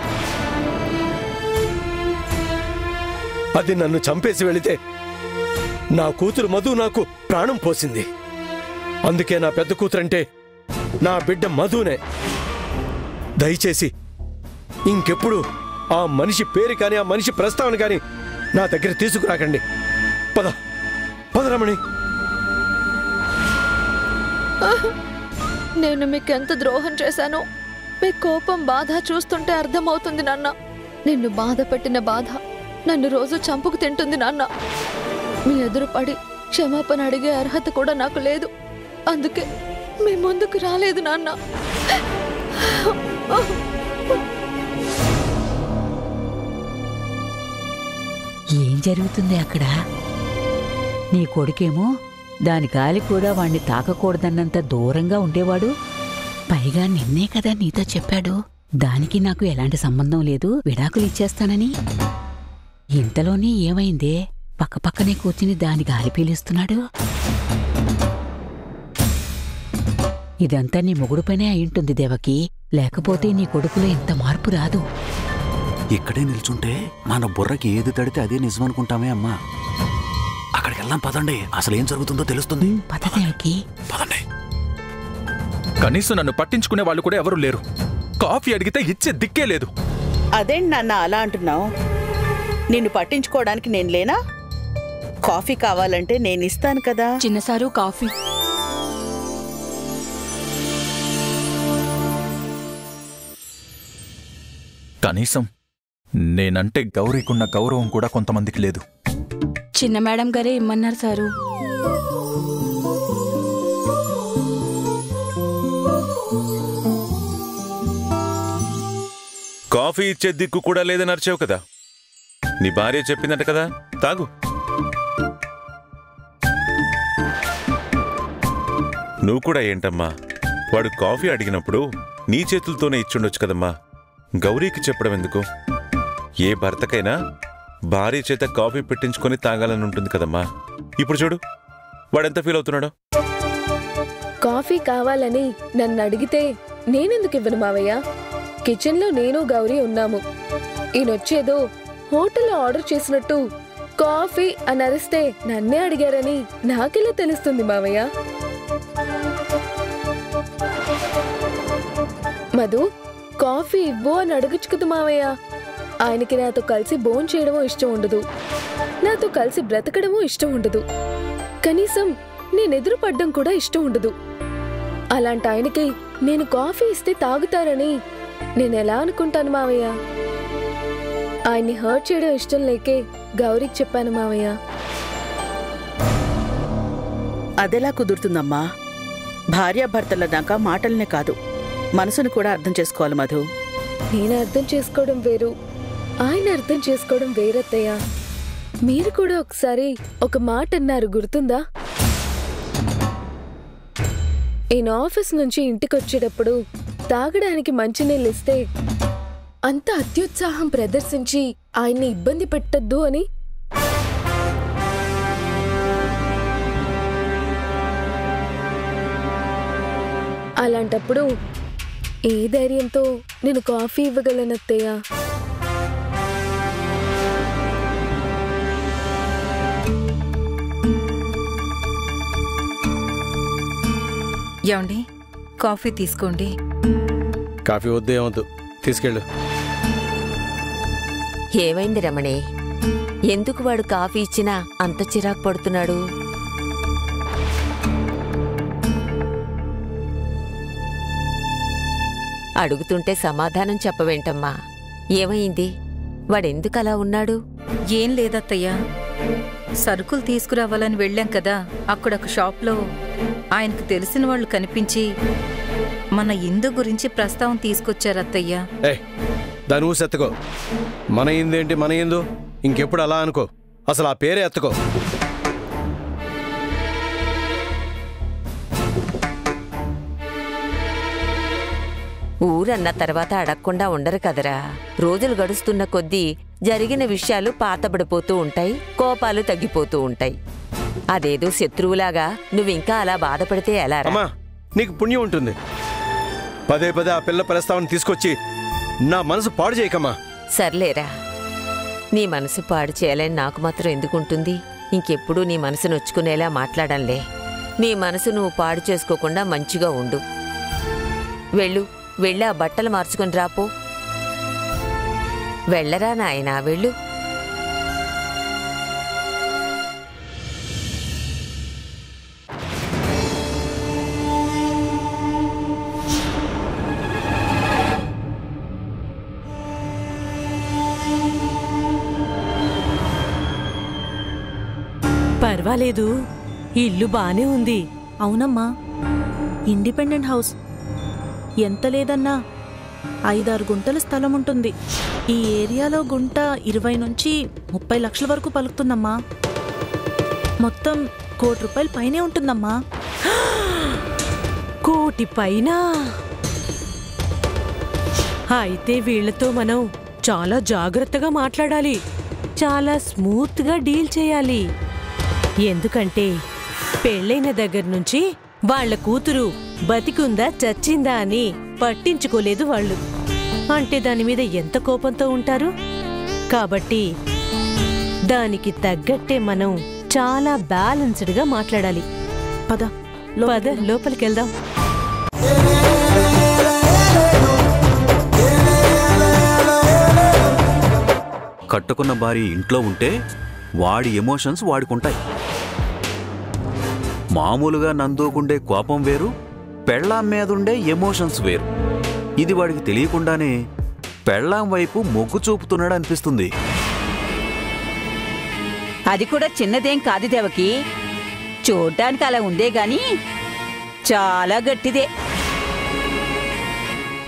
అది నన్ను చంపేసి వెళితే నా కూతురు మధు నాకు ప్రాణం పోసింది. అందుకే నా పెద్ద కూతురంటే నా బిడ్డ మధునే. దయచేసి ఇంకెప్పుడు ఆ మనిషి పేరు కానీ ఆ మనిషి ప్రస్తావన కానీ నా దగ్గర తీసుకురాకండి. పద పదరమణి.
నేను మీకెంత ద్రోహం చేశానో మీ కోపం, బాధ చూస్తుంటే అర్థమవుతుంది నాన్న. నిన్ను బాధ పెట్టిన బాధ నన్ను రోజు చంపుకు తింటుంది నాన్న. మీ ఎదురు పడి క్షమాపణ అడిగే అర్హత కూడా నాకు లేదు. అందుకే మీ ముందుకు రాలేదు నాన్న.
ఏం జరుగుతుంది అక్కడ? నీ కొడుకేమో దాని గాలి కూడా వాణ్ణి తాకకూడదన్నంత దూరంగా ఉండేవాడు. పైగా నిన్నే కదా నీతో చెప్పాడు దానికి నాకు ఎలాంటి సంబంధం లేదు, విడాకులు ఇచ్చేస్తానని. ఇంతలోనే ఏమైందే? పక్కపక్కనే కూర్చుని దాని గాలి పీలుస్తున్నాడు. ఇదంతా నీ మొగుడుపైనే అయింటుంది దేవకి, లేకపోతే నీ కొడుకులో ఇంత మార్పు రాదు.
ఇక్కడే నిల్చుంటే మన బుర్రకి ఏది తడితే అదే నిజం అనుకుంటామే అమ్మా. అక్కడికి వెళ్దాం పదండి, అసలు ఏం జరుగుతుందో తెలుస్తుంది.
పద దేవకి,
పదండి.
కనీసం నన్ను పట్టించుకునే వాళ్ళు కూడా ఎవరు లేరు. కాఫీ అడిగితే ఇచ్చే దిక్కే లేదు.
అదేంటి నాన్న అలా అంటున్నావు? నిన్ను పట్టించుకోవడానికి నేను లేనా? కాఫీ కావాలంటే నేను ఇస్తాను కదా.
చిన్నసారు కాఫీ.
కనీసం నేనంటే గౌరీకున్న గౌరవం కూడా కొంతమందికి లేదు.
చిన్న మేడం గారే ఇమ్మన్నారు సారు. కాఫీ ఇచ్చే దిక్కు కూడా లేదని అరిచావు కదా. నీ భార్య చెప్పిందంట కదా, తాగు. నువ్వు కూడా ఏంటమ్మా, వాడు కాఫీ అడిగినప్పుడు నీ చేతులతోనే ఇచ్చుండొచ్చు కదమ్మా. గౌరీకి చెప్పడం ఎందుకు? ఏ భర్తకైనా భార్య చేత కాఫీ పెట్టించుకొని తాగాలని ఉంటుంది కదమ్మా. ఇప్పుడు చూడు వాడెంత ఫీల్ అవుతున్నాడో.
కాఫీ కావాలని నన్ను అడిగితే నేనెందుకు ఇవ్వను మావయ్య? కిచెన్లో నేను గౌరీ ఉన్నాము. ఈయనొచ్చేదో హోటల్లో ఆర్డర్ చేసినట్టు కాఫీ అని అరిస్తే నన్నే అడిగారని నాకెలా తెలుస్తుంది మావయ్య? మధు, కాఫీ ఇవ్వు అని అడగచ్చు కదా మావయ్య. ఆయనకి నాతో కలిసి భోజనం చేయడమో ఇష్టం ఉండదు, నాతో కలిసి బ్రతకడమో ఇష్టం ఉండదు, కనీసం నేనెదురు పడ్డం కూడా ఇష్టం ఉండదు. అలాంటి ఆయనకి నేను కాఫీ ఇస్తే తాగుతారని నేనెలా అనుకుంటాను మావయ్య? ఆయన్ని హర్ట్ చేయడం ఇష్టం లేకే గౌరీకి చెప్పాను మావయ్య.
అదెలా కుదురుతుందమ్మా? భార్యాభర్తల దాకా మాటలనే కాదు, మనసును కూడా అర్థం చేసుకోవాలి మధు.
నేను అర్థం చేసుకోవడం వేరు, ఆయన అర్థం చేసుకోవడం వేరత్తయ్య. మీరు కూడా ఒకసారి ఒక మాట అన్నారు, గుర్తుందా? ఈయన ఆఫీస్ నుంచి ఇంటికొచ్చేటప్పుడు తాగడానికి మంచినీళ్ళు ఇస్తే అంత అత్యుత్సాహం ప్రదర్శించి ఆయన్ని ఇబ్బంది పెట్టద్దు అని. అలాంటప్పుడు ఏ ధైర్యంతో నేను కాఫీ ఇవ్వగలనత్తయ్య?
ఏమండి, కాఫీ తీసుకోండి.
కాఫీ వద్దు, ఏమొద్దు, తీసుకెళ్ళు.
ఏమైంది రమణి? ఎందుకు వాడు కాఫీ ఇచ్చినా అంత చిరాకు పడుతున్నాడు? అడుగుతుంటే సమాధానం చెప్పవేంటమ్మా? ఏమైంది? వాడెందుకు అలా ఉన్నాడు?
ఏం లేదత్తయ్యా, సరుకులు తీసుకురావాలని వెళ్ళాం కదా, అక్కడొక షాప్లో ఆయనకు తెలిసిన వాళ్ళు కనిపించి మన ఇందు గురించి ప్రస్తావన తీసుకొచ్చారత్తయ్యా.
దాని ఊసి ఎత్తుకో. మన ఇందేంటి మన ఇందు? ఇంకెప్పుడు అలా అనుకో, అసలు ఆ పేరే ఎత్తుకో.
ఊరన్న తర్వాత అడగకుండా ఉండరు కదరా. రోజులు గడుస్తున్న కొద్దీ జరిగిన విషయాలు పాతబడిపోతూ ఉంటాయి, కోపాలు తగ్గిపోతూ ఉంటాయి. అదేదో శత్రువులాగా నువ్వింకా అలా బాధపడితే ఎలా?
నీకు పుణ్యం ఉంటుంది. పదే పదే ఆ పిల్ల ప్రస్తావన తీసుకొచ్చి నా మనసు పాడు చేయకమ్మా.
సర్లేరా, నీ మనసు పాడు చేయాలని నాకు మాత్రం ఎందుకుంటుంది? ఇంకెప్పుడు నీ మనసు నొచ్చుకునేలా మాట్లాడంలే. నీ మనసు నువ్వు పాడు చేసుకోకుండా మంచిగా ఉండు. వెళ్ళి ఆ బట్టలు మార్చుకొని రాపో. వెళ్ళరా నాయనా, వెళ్ళు.
పర్వాలేదు, ఇల్లు బానే ఉంది.
అవునమ్మా, ఇండిపెండెంట్ హౌస్. ఎంత లేదన్నా 5-6 గుంటల స్థలం ఉంటుంది. ఈ ఏరియాలో గుంట 20 నుంచి 30 లక్షల వరకు పలుకుతుందమ్మా. మొత్తం ₹1 కోటి పైనే ఉంటుందమ్మా.
₹1 కోటి పైన? అయితే వీళ్లతో మనం చాలా జాగ్రత్తగా మాట్లాడాలి, చాలా స్మూత్గా డీల్ చేయాలి. ఎందుకంటే పెళ్ళైన దగ్గర నుంచి వాళ్ల కూతురు బతికుందా చచ్చిందా అని పట్టించుకోలేదు వాళ్ళు. అంటే దాని మీద ఎంత కోపంతో ఉంటారు. కాబట్టి దానికి తగ్గట్టే మనం చాలా బ్యాలెన్స్డ్గా మాట్లాడాలి. పద లోపలికెళ్దాం.
కట్టుకున్న భార్య ఇంట్లో ఉంటే వాడి ఎమోషన్స్ వాడుకుంటాయి. మామూలుగా నందూకుండే కోపం వేరు, పెళ్ళాం మీదుండే ఎమోషన్స్ వేరు. ఇది వాడికి తెలియకుండానే పెళ్ళాం వైపు మొగ్గు చూపుతున్నాడు అనిపిస్తుంది.
అది కూడా చిన్నదేం కాదు దేవకి, చూడ్డానికి అలా ఉందే గాని చాలా గట్టిదే.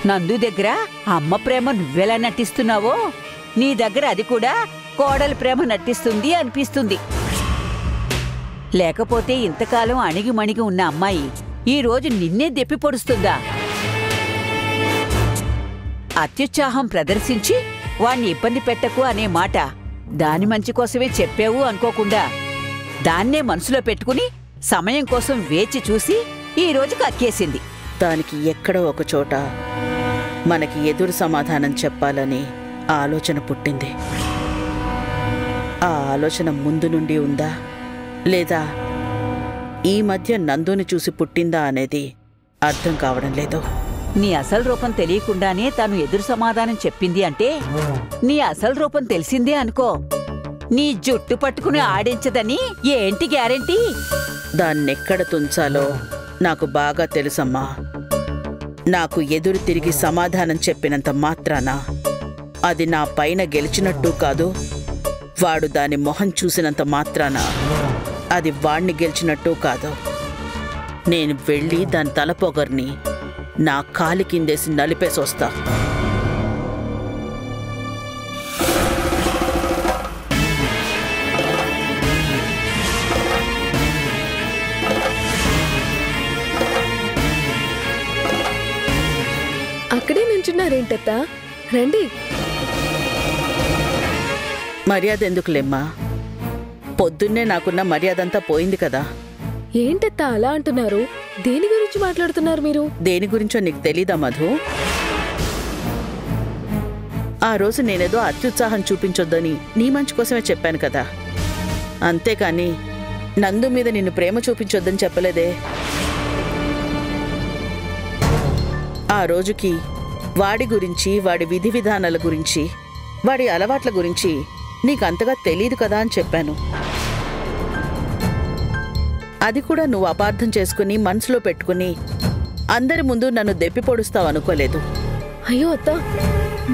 నందు దగ్గర అమ్మ ప్రేమ నువ్వెలా నటిస్తున్నావో నీ దగ్గర అది కూడా కోడలి ప్రేమ నటిస్తుంది అనిపిస్తుంది. లేకపోతే ఇంతకాలం అణిగిమణిగి ఉన్న అమ్మాయి ఈ రోజు నిన్నే దెప్పి పొడుస్తుందా? అత్యుత్సాహం ప్రదర్శించి వాణ్ణి ఇబ్బంది పెట్టకు అనే మాట దాని మంచి కోసమే చెప్పావు అనుకోకుండా దాన్నే మనసులో పెట్టుకుని సమయం కోసం వేచి చూసి ఈ రోజు కక్కేసింది.
దానికి ఎక్కడో ఒక చోట మనకి ఎదురు సమాధానం చెప్పాలని ఆలోచన పుట్టింది. ఆ ఆలోచన ముందు నుండి ఉందా లేదా ఈ మధ్య నందుని చూసి పుట్టిందా అనేది అర్థం కావడం లేదు.
నీ అసలు రూపం తెలియకుండానే తను ఎదురు సమాధానం చెప్పింది అంటే నీ అసలు రూపం తెలిసిందే అనుకో. నీ జుట్టు పట్టుకుని ఆడించదని ఏంటి గ్యారెంటీ?
దాన్నెక్కడ తుంచాలో నాకు బాగా తెలుసమ్మా. నాకు ఎదురు తిరిగి సమాధానం చెప్పినంత మాత్రాన అది నా పైన గెలిచినట్టు కాదు, వాడు దాని మొహం చూసినంత మాత్రాన అది వాణ్ణి గెలిచినట్టు కాదు. నేను వెళ్ళి దాని తలపొగర్ని నా కాలి కిందేసి నలిపేసొస్తా.
అక్కడే నుంచున్నారేంటత్తా? రండి.
మర్యాద ఎందుకులేమ్మా, పొద్దున్నే నాకున్న మర్యాదంతా పోయింది కదా.
ఏంటత్తా అలా అంటున్నారు? దేని గురించి మాట్లాడుతున్నారు మీరు?
దేని గురించో నీకు తెలీదా మధు? ఆ రోజు నేనేదో అత్యుత్సాహం చూపించొద్దని నీ మంచి కోసమే చెప్పాను కదా, అంతేకాని నందు మీద నిన్ను ప్రేమ చూపించొద్దని చెప్పలేదే. ఆ రోజుకి వాడి గురించి, వాడి విధి విధానాల గురించి, వాడి అలవాట్ల గురించి నీకంతగా తెలీదు కదా అని చెప్పాను. అది కూడా నువ్వు అపార్థం చేసుకుని మనసులో పెట్టుకుని అందరి ముందు నన్ను దెప్పి పొడుస్తావు అనుకోలేదు.
అయ్యో అత్తా,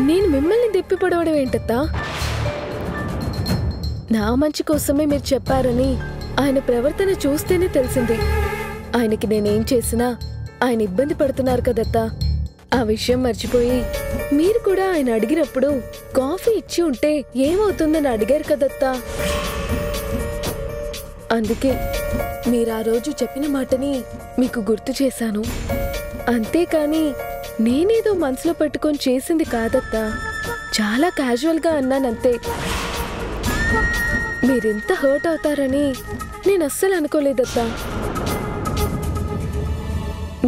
నేను మిమ్మల్ని దెప్పి పొడవడం ఏంటత్తా? నా మంచి కోసమే మీరు చెప్పారని ఆయన ప్రవర్తన చూస్తేనే తెలిసింది. ఆయనకి నేనేం చేసినా ఆయన ఇబ్బంది పడుతున్నారు కదత్తా. ఆ విషయం మర్చిపోయి మీరు కూడా ఆయన అడిగినప్పుడు కాఫీ ఇచ్చి ఉంటే ఏమవుతుందని అడిగారు కదత్తా. అందుకే మీరు ఆ రోజు చెప్పిన మాటని మీకు గుర్తు చేశాను. అంతేకాని నేనేదో మనసులో పెట్టుకొని చేసింది కాదత్తా. చాలా క్యాజువల్గా అన్నానంతే. మీరింత హర్ట్ అవుతారని నేను అస్సలు అనుకోలేదత్తా.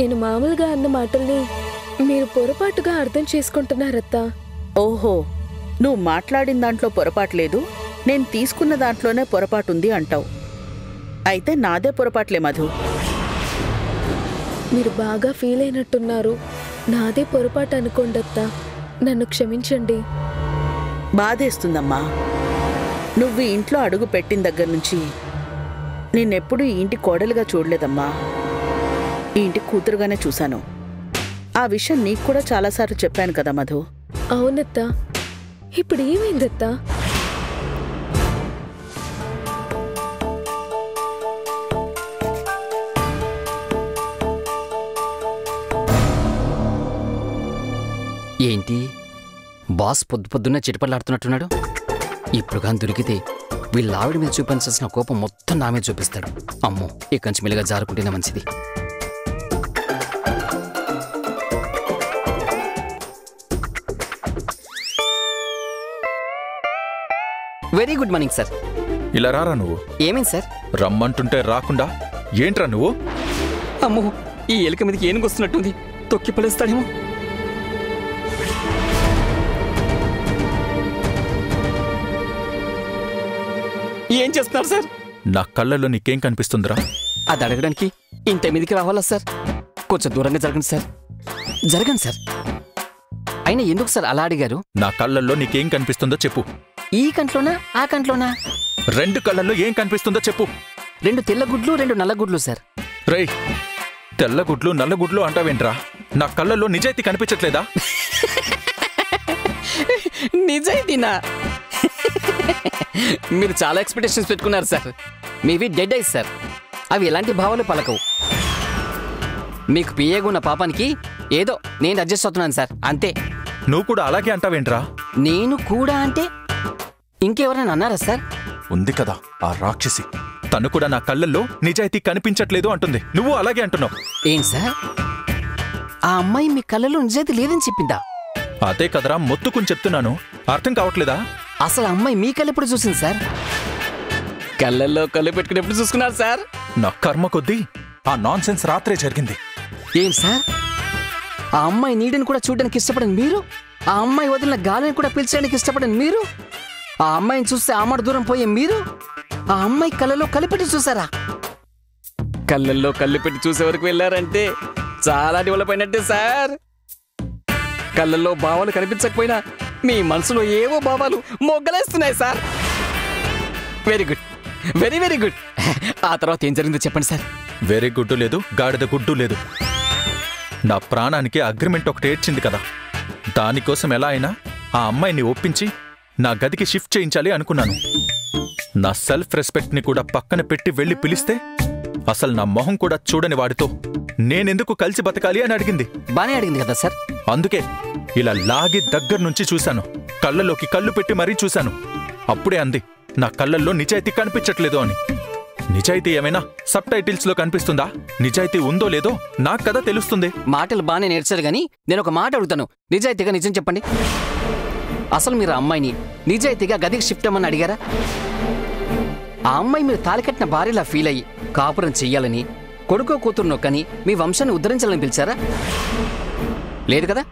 నేను మామూలుగా అన్న మాటల్ని మీరు పొరపాటుగా అర్థం చేసుకుంటున్నారత్తా.
ఓహో, నువ్వు మాట్లాడిన దాంట్లో పొరపాటు లేదు, నేను తీసుకున్న దాంట్లోనే పొరపాటుంది అంటావు. అయితే నాదే పొరపాట్లే మధు.
మీరు బాగా ఫీల్ అయినట్టున్నారు. నాదే పొరపాటు అనుకోండత్తా. నన్ను క్షమించండి.
బాధేస్తుందమ్మా. నువ్వు ఇంట్లో అడుగు పెట్టిన దగ్గర నుంచి నిన్నెప్పుడు ఈ ఇంటి కోడలుగా చూడలేదమ్మా. ఈ ఇంటి కూతురుగానే చూశాను. ఆ విషయం నీకు కూడా చాలాసార్లు చెప్పాను కదా మధు.
అవునత్తా. ఇప్పుడు ఏమైందత్తా?
ఏంటి బాస్ పొద్దున్నే చిటపట్లాడుతున్నట్టున్నాడు? ఇప్పుడు కానీ దొరికితే వీళ్ళ ఆవిడ మీద చూపించాల్సిన కోపం మొత్తం నా మీద చూపిస్తాడు. అమ్మో, ఇక్కడి నుంచి మెల్లిగా జారుకుంటేనే మంచిది. Very good morning sir.
ఇలా రారా నువ్వు.
ఏమైంది సార్?
రమ్మంటుంటే రాకుండా ఏంట్రా నువ్వు?
అమ్మో, ఈ ఎలుక మీదకి ఏనుగు వస్తున్నట్టుంది. తొక్కి పడేస్తాడేమో. ఏం చేస్తున్నారు సార్?
నా కళ్ళల్లో నీకేం కనిపిస్తుందిరా?
అది అడగడానికి ఇంత మీదికి రావాలా సార్? కొంచెం దూరంగా జరగండి సార్. జరగండి సార్. అయినా ఎందుకు సార్ అలా అడిగారు?
నా కళ్ళల్లో నీకేం కనిపిస్తుందో చెప్పు.
ఈ కంట్లోనా ఆ కంట్లోనా?
రెండు కళ్ళల్లో ఏం కనిపిస్తుందో చెప్పు.
2 తెల్లగుడ్లు 2 నల్లగుడ్లు సార్.
రేయ్, తెల్లగుడ్లు నల్లగుడ్లు అంటావేంట్రా? నా కళ్ళల్లో నిజాయితీ కనిపించట్లేదా?
నిజాయితీనా? మీరు చాలా ఎక్స్పెక్టేషన్స్ పెట్టుకున్నారు సార్. మీవి డెడ్ ఐస్ సార్. అవి ఎలాంటి భావాలు పలకవు. మీకు పిఏగా ఉన్న పాపానికి ఏదో నేను అడ్జస్ట్ అవుతున్నాను సార్, అంతే.
నువ్వు కూడా అలాగే అంటావేంట్రా?
నేను కూడా అంటే ఇంకెవరైనా అన్నారా సార్?
ఉంది కదా ఆ రాక్షసి, తను కూడా నా కళ్ళల్లో నిజాయితీ కనిపించట్లేదు అంటుంది. నువ్వు అలాగే అంటున్నావు.
ఏం సార్, ఆ అమ్మాయి మీ కళ్ళలో నిజాయితీ లేదని చెప్పిందా?
అదే కదరా మొత్తుకుని చెప్తున్నాను, అర్థం కావట్లేదా?
అసలు అమ్మాయి మీ కళ్ళు ఎప్పుడు చూసింది సార్? కళ్ళల్లో కళ్ళు పెట్టుకునేప్పుడు చూసుకున్నారు సార్?
నా కర్మ కొద్దీ ఆ నాన్సెన్స్ రాత్రే జరిగింది.
ఏం సార్, ఆ అమ్మాయి నీడని కూడా చూడడానికి ఇష్టపడని మీరు, ఆ అమ్మాయి వదిలిన గాలిని కూడా పిలిచడానికి ఇష్టపడని మీరు, ఆ అమ్మాయిని చూస్తే ఆమడ దూరం పోయే మీరు ఆ అమ్మాయి కళ్ళలో కలిపెట్టి చూసారా? కళ్ళల్లో కళ్ళు పెట్టి చూసే వరకు వెళ్ళారంటే చాలా డెవలప్ అయినట్టే సార్. కళ్ళల్లో భావాలు కనిపించకపోయినా మీ మనసులో ఏవో భావాలు మొగ్గలేస్తున్నాయి sir. Very good, very very good. ఆ తర్వాత ఏం జరిగిందో చెప్పండి సార్.
వెరీ గుడ్డు లేదు, గాడిద గుడ్డు లేదు. నా ప్రాణానికి అగ్రిమెంట్ ఒకటి ఏడ్చింది కదా, దానికోసం ఎలా అయినా ఆ అమ్మాయిని ఒప్పించి నా గదికి షిఫ్ట్ చేయించాలి అనుకున్నాను. నా సెల్ఫ్ రెస్పెక్ట్ని కూడా పక్కన పెట్టి వెళ్ళి పిలిస్తే అసలు నా మొహం కూడా చూడని వాడితో నేనెందుకు కలిసి బతకాలి అని అడిగింది.
బానే అడిగింది కదా సార్.
అందుకే ఇలా లాగి దగ్గర నుంచి చూశాను, కళ్ళలోకి కళ్ళు పెట్టి మరీ చూశాను. అప్పుడే అంది నా కళ్ళల్లో నిజాయితీ కనిపించట్లేదు అని. నిజాయితీ ఏమైనా సబ్ టైటిల్స్ లో కనిపిస్తుందా? నిజాయితీ ఉందో లేదో నాకు కదా తెలుస్తుంది.
మాటలు బానే నేర్చారు గాని నేను ఒక మాట అడుగుతాను, నిజాయితీగా నిజం చెప్పండి. అసలు మీరు ఆ అమ్మాయిని నిజాయితీగా గదికి షిఫ్ట్ అవ్వమని అడిగారా? ఆ అమ్మాయి మీరు తాలికట్టిన భార్యలా ఫీల్ అయ్యి కాపురం చెయ్యాలని, కొడుకో కూతురునో కని మీ వంశాన్ని ఉద్ధరించాలని పిలిచారా? లేదు కదా,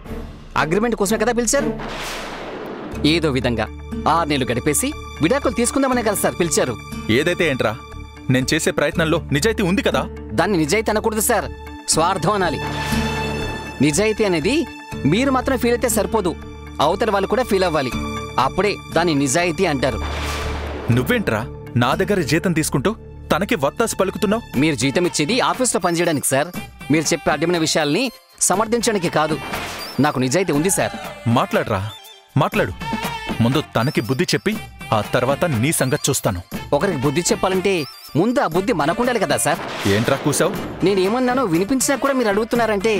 అగ్రిమెంట్ కోసమే కదా పిలిచారు. ఏదో విధంగా 6 నెలలు గడిపేసి విడాకులు తీసుకుందామనే కదా సార్ పిలిచారు.
ఏదైతే ఏంట్రా, నేను చేసే ప్రయత్నంలో నిజాయితీ ఉంది కదా.
దాన్ని నిజాయితీ అనకూడదు సార్, స్వార్థం అనాలి. నిజాయితీ అనేది మీరు మాత్రం ఫీల్ అయితే సరిపోదు, అవతల వాళ్ళు కూడా ఫీల్ అవ్వాలి. అప్పుడే దాన్ని నిజాయితీ అంటారు.
నువ్వేంట్రా నా దగ్గర జీతం తీసుకుంటూ తనకి వత్తాసు పలుకుతున్నావు?
మీరు జీతం ఇచ్చేది ఆఫీస్లో పనిచేయడానికి సార్, మీరు చెప్పే అడ్డమైన విషయాల్ని సమర్థించడానికి కాదు. నాకు నిజాయితీ ఉంది సార్.
మాట్లాడరా, మాట్లాడు. ముందు తనకి బుద్ధి చెప్పి ఆ తర్వాత నీ సంగతి చూస్తాను.
ఒకరికి బుద్ధి చెప్పాలంటే ముందు ఆ బుద్ధి మనకుండాలి కదా సార్.
ఏంట్రా కూసావు?
నేనేమన్నానో వినిపించినా కూడా మీరు అడుగుతున్నారంటే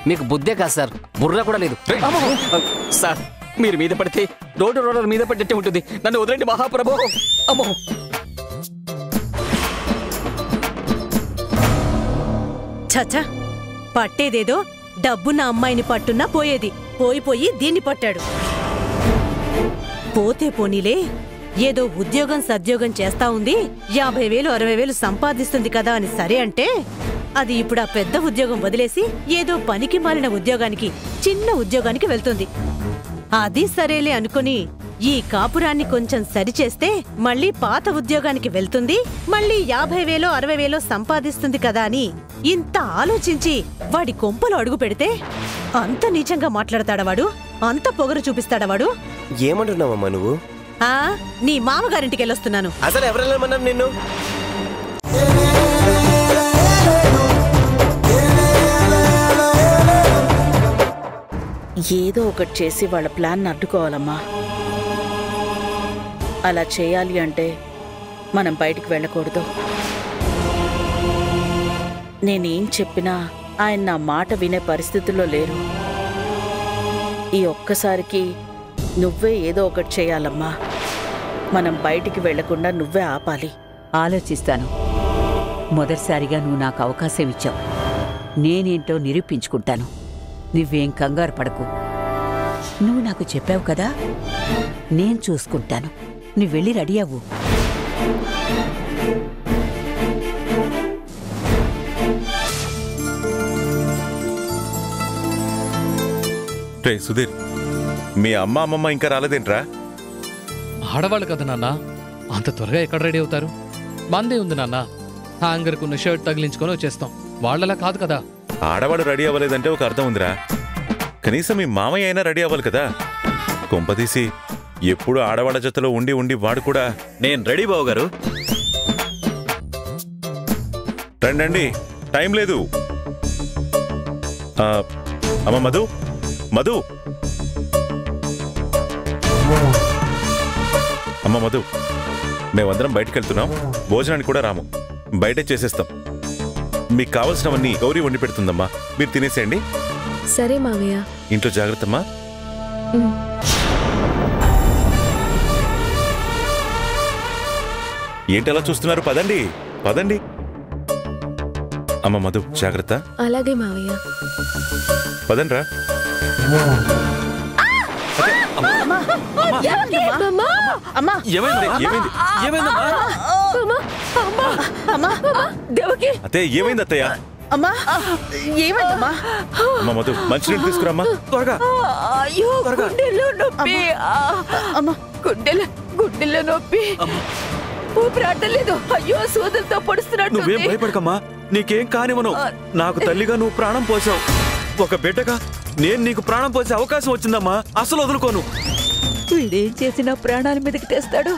మీకు బుద్ధే కాదు సార్, బుర్ర కూడా లేదు. సార్ మీరు మీద పడితే రోడ్డు మీద పడ్డట్టే ఉంటుంది. నన్ను వదిలేండి మహాప్రభు. అమ్మో,
చచ్చా, పట్టేదేదో డబ్బున్న అమ్మాయిని పట్టున్నా పోయేది, పోయి దీన్ని పట్టాడు. పోతే పోనీలే, ఏదో ఉద్యోగం సద్యోగం చేస్తా ఉంది, 50,000 60,000 సంపాదిస్తుంది కదా అని సరే అంటే, అది ఇప్పుడు ఆ పెద్ద ఉద్యోగం వదిలేసి ఏదో పనికి మాలిన ఉద్యోగానికి, చిన్న ఉద్యోగానికి వెళ్తుంది. అది సరేలే అనుకుని ఈ కాపురాన్ని కొంచెం సరిచేస్తే మళ్ళీ పాత ఉద్యోగానికి వెళ్తుంది, మళ్ళీ 50,000 60,000 సంపాదిస్తుంది కదా అని ఇంత ఆలోచించి వాడి కొంపలో అడుగు పెడితే అంత నీచంగా మాట్లాడతాడవాడు, అంత పొగరు చూపిస్తాడవాడు.
ఏమంటున్నావమ్మా నువ్వు?
నీ మామగారింటికి వెళ్ళొస్తున్నాను.
అసలు ఎవరెళ్ళమన్నారు నిన్ను?
ఏదో ఒకటి చేసి వాళ్ళ ప్లాన్ అడ్డుకోవాలమ్మా. అలా చేయాలి అంటే మనం బయటికి వెళ్ళకూడదు. నేనేం చెప్పినా ఆయన నా మాట వినే పరిస్థితుల్లో లేరు. ఈ ఒక్కసారికి నువ్వే ఏదో ఒకటి చేయాలమ్మా. మనం బయటికి వెళ్లకుండా నువ్వే ఆపాలి.
ఆలోచిస్తాను. మొదటిసారిగా నువ్వు నాకు అవకాశం ఇచ్చావు, నేనేంటో నిరూపించుకుంటాను. నువ్వేం కంగారు పడకు. నువ్వు నాకు చెప్పావు కదా, నేను చూసుకుంటాను. నువ్వు వెళ్ళి రెడీ అవ్వు.
రే సుధీర్, మీ అమ్మమ్మ ఇంకా రాలేదేంట్రా?
ఆడవాళ్ళు కదా నాన్న, అంత త్వరగా ఎక్కడ రెడీ అవుతారు? మందే ఉంది నాన్న, హ్యాంగర్కున్న షర్ట్ తగిలించుకొని వచ్చేస్తాం. వాళ్ళలా కాదు కదా.
ఆడవాడు రెడీ అవ్వలేదంటే ఒక అర్థం ఉందిరా. కనీసం మీ మామయ్య అయినా రెడీ అవ్వాలి కదా. కొంపదీసి ఎప్పుడు ఆడవాళ్ళ జతలో ఉండి ఉండి వాడు కూడా
నేను రెడీ బావగారు.
రండి, టైం లేదు. అమ్మ మధు, మధు, అమ్మ మధు, మేమందరం బయటకు వెళ్తున్నాం. భోజనానికి కూడా రాము, బయటే చేసేస్తాం. మీకు కావలసినవన్నీ గౌరీ వండి పెడుతుందమ్మా, మీరు తినేసేయండి.
సరే మావయ్య.
ఇంట్లో జాగ్రత్తమ్మా. ఏంటి అలా చూస్తున్నారు? పదండి పదండి. అమ్మ మధు జాగ్రత్త.
అలాగే మావయ్య.
పదండ్రా. అత్తయ్య ఏమైంది అత్తయ్య?
అమ్మా ఏమైందమ్మా?
అమ్మ మధు మంచినీళ్ళు తీసుకురామ్మా త్వరగా.
అయ్యో గుండెల్లో నొప్పి. గుండెల్లో నొప్పి. ఊపిరాడలేదు. అయ్యో సోదరుతో పొడుస్తున్నట్టు.
నువ్వేం భయపడకమ్మా, నీకేం కానివ్వను. నాకు తల్లిగా నువ్వు ప్రాణం పోసావు, ఒక బిడ్డగా నేను నీకు ప్రాణం పోసే అవకాశం వచ్చిందమ్మా. అసలు వదులుకోను.
వీడేం చేసిన ప్రాణాల మీదకి తెస్తాడు.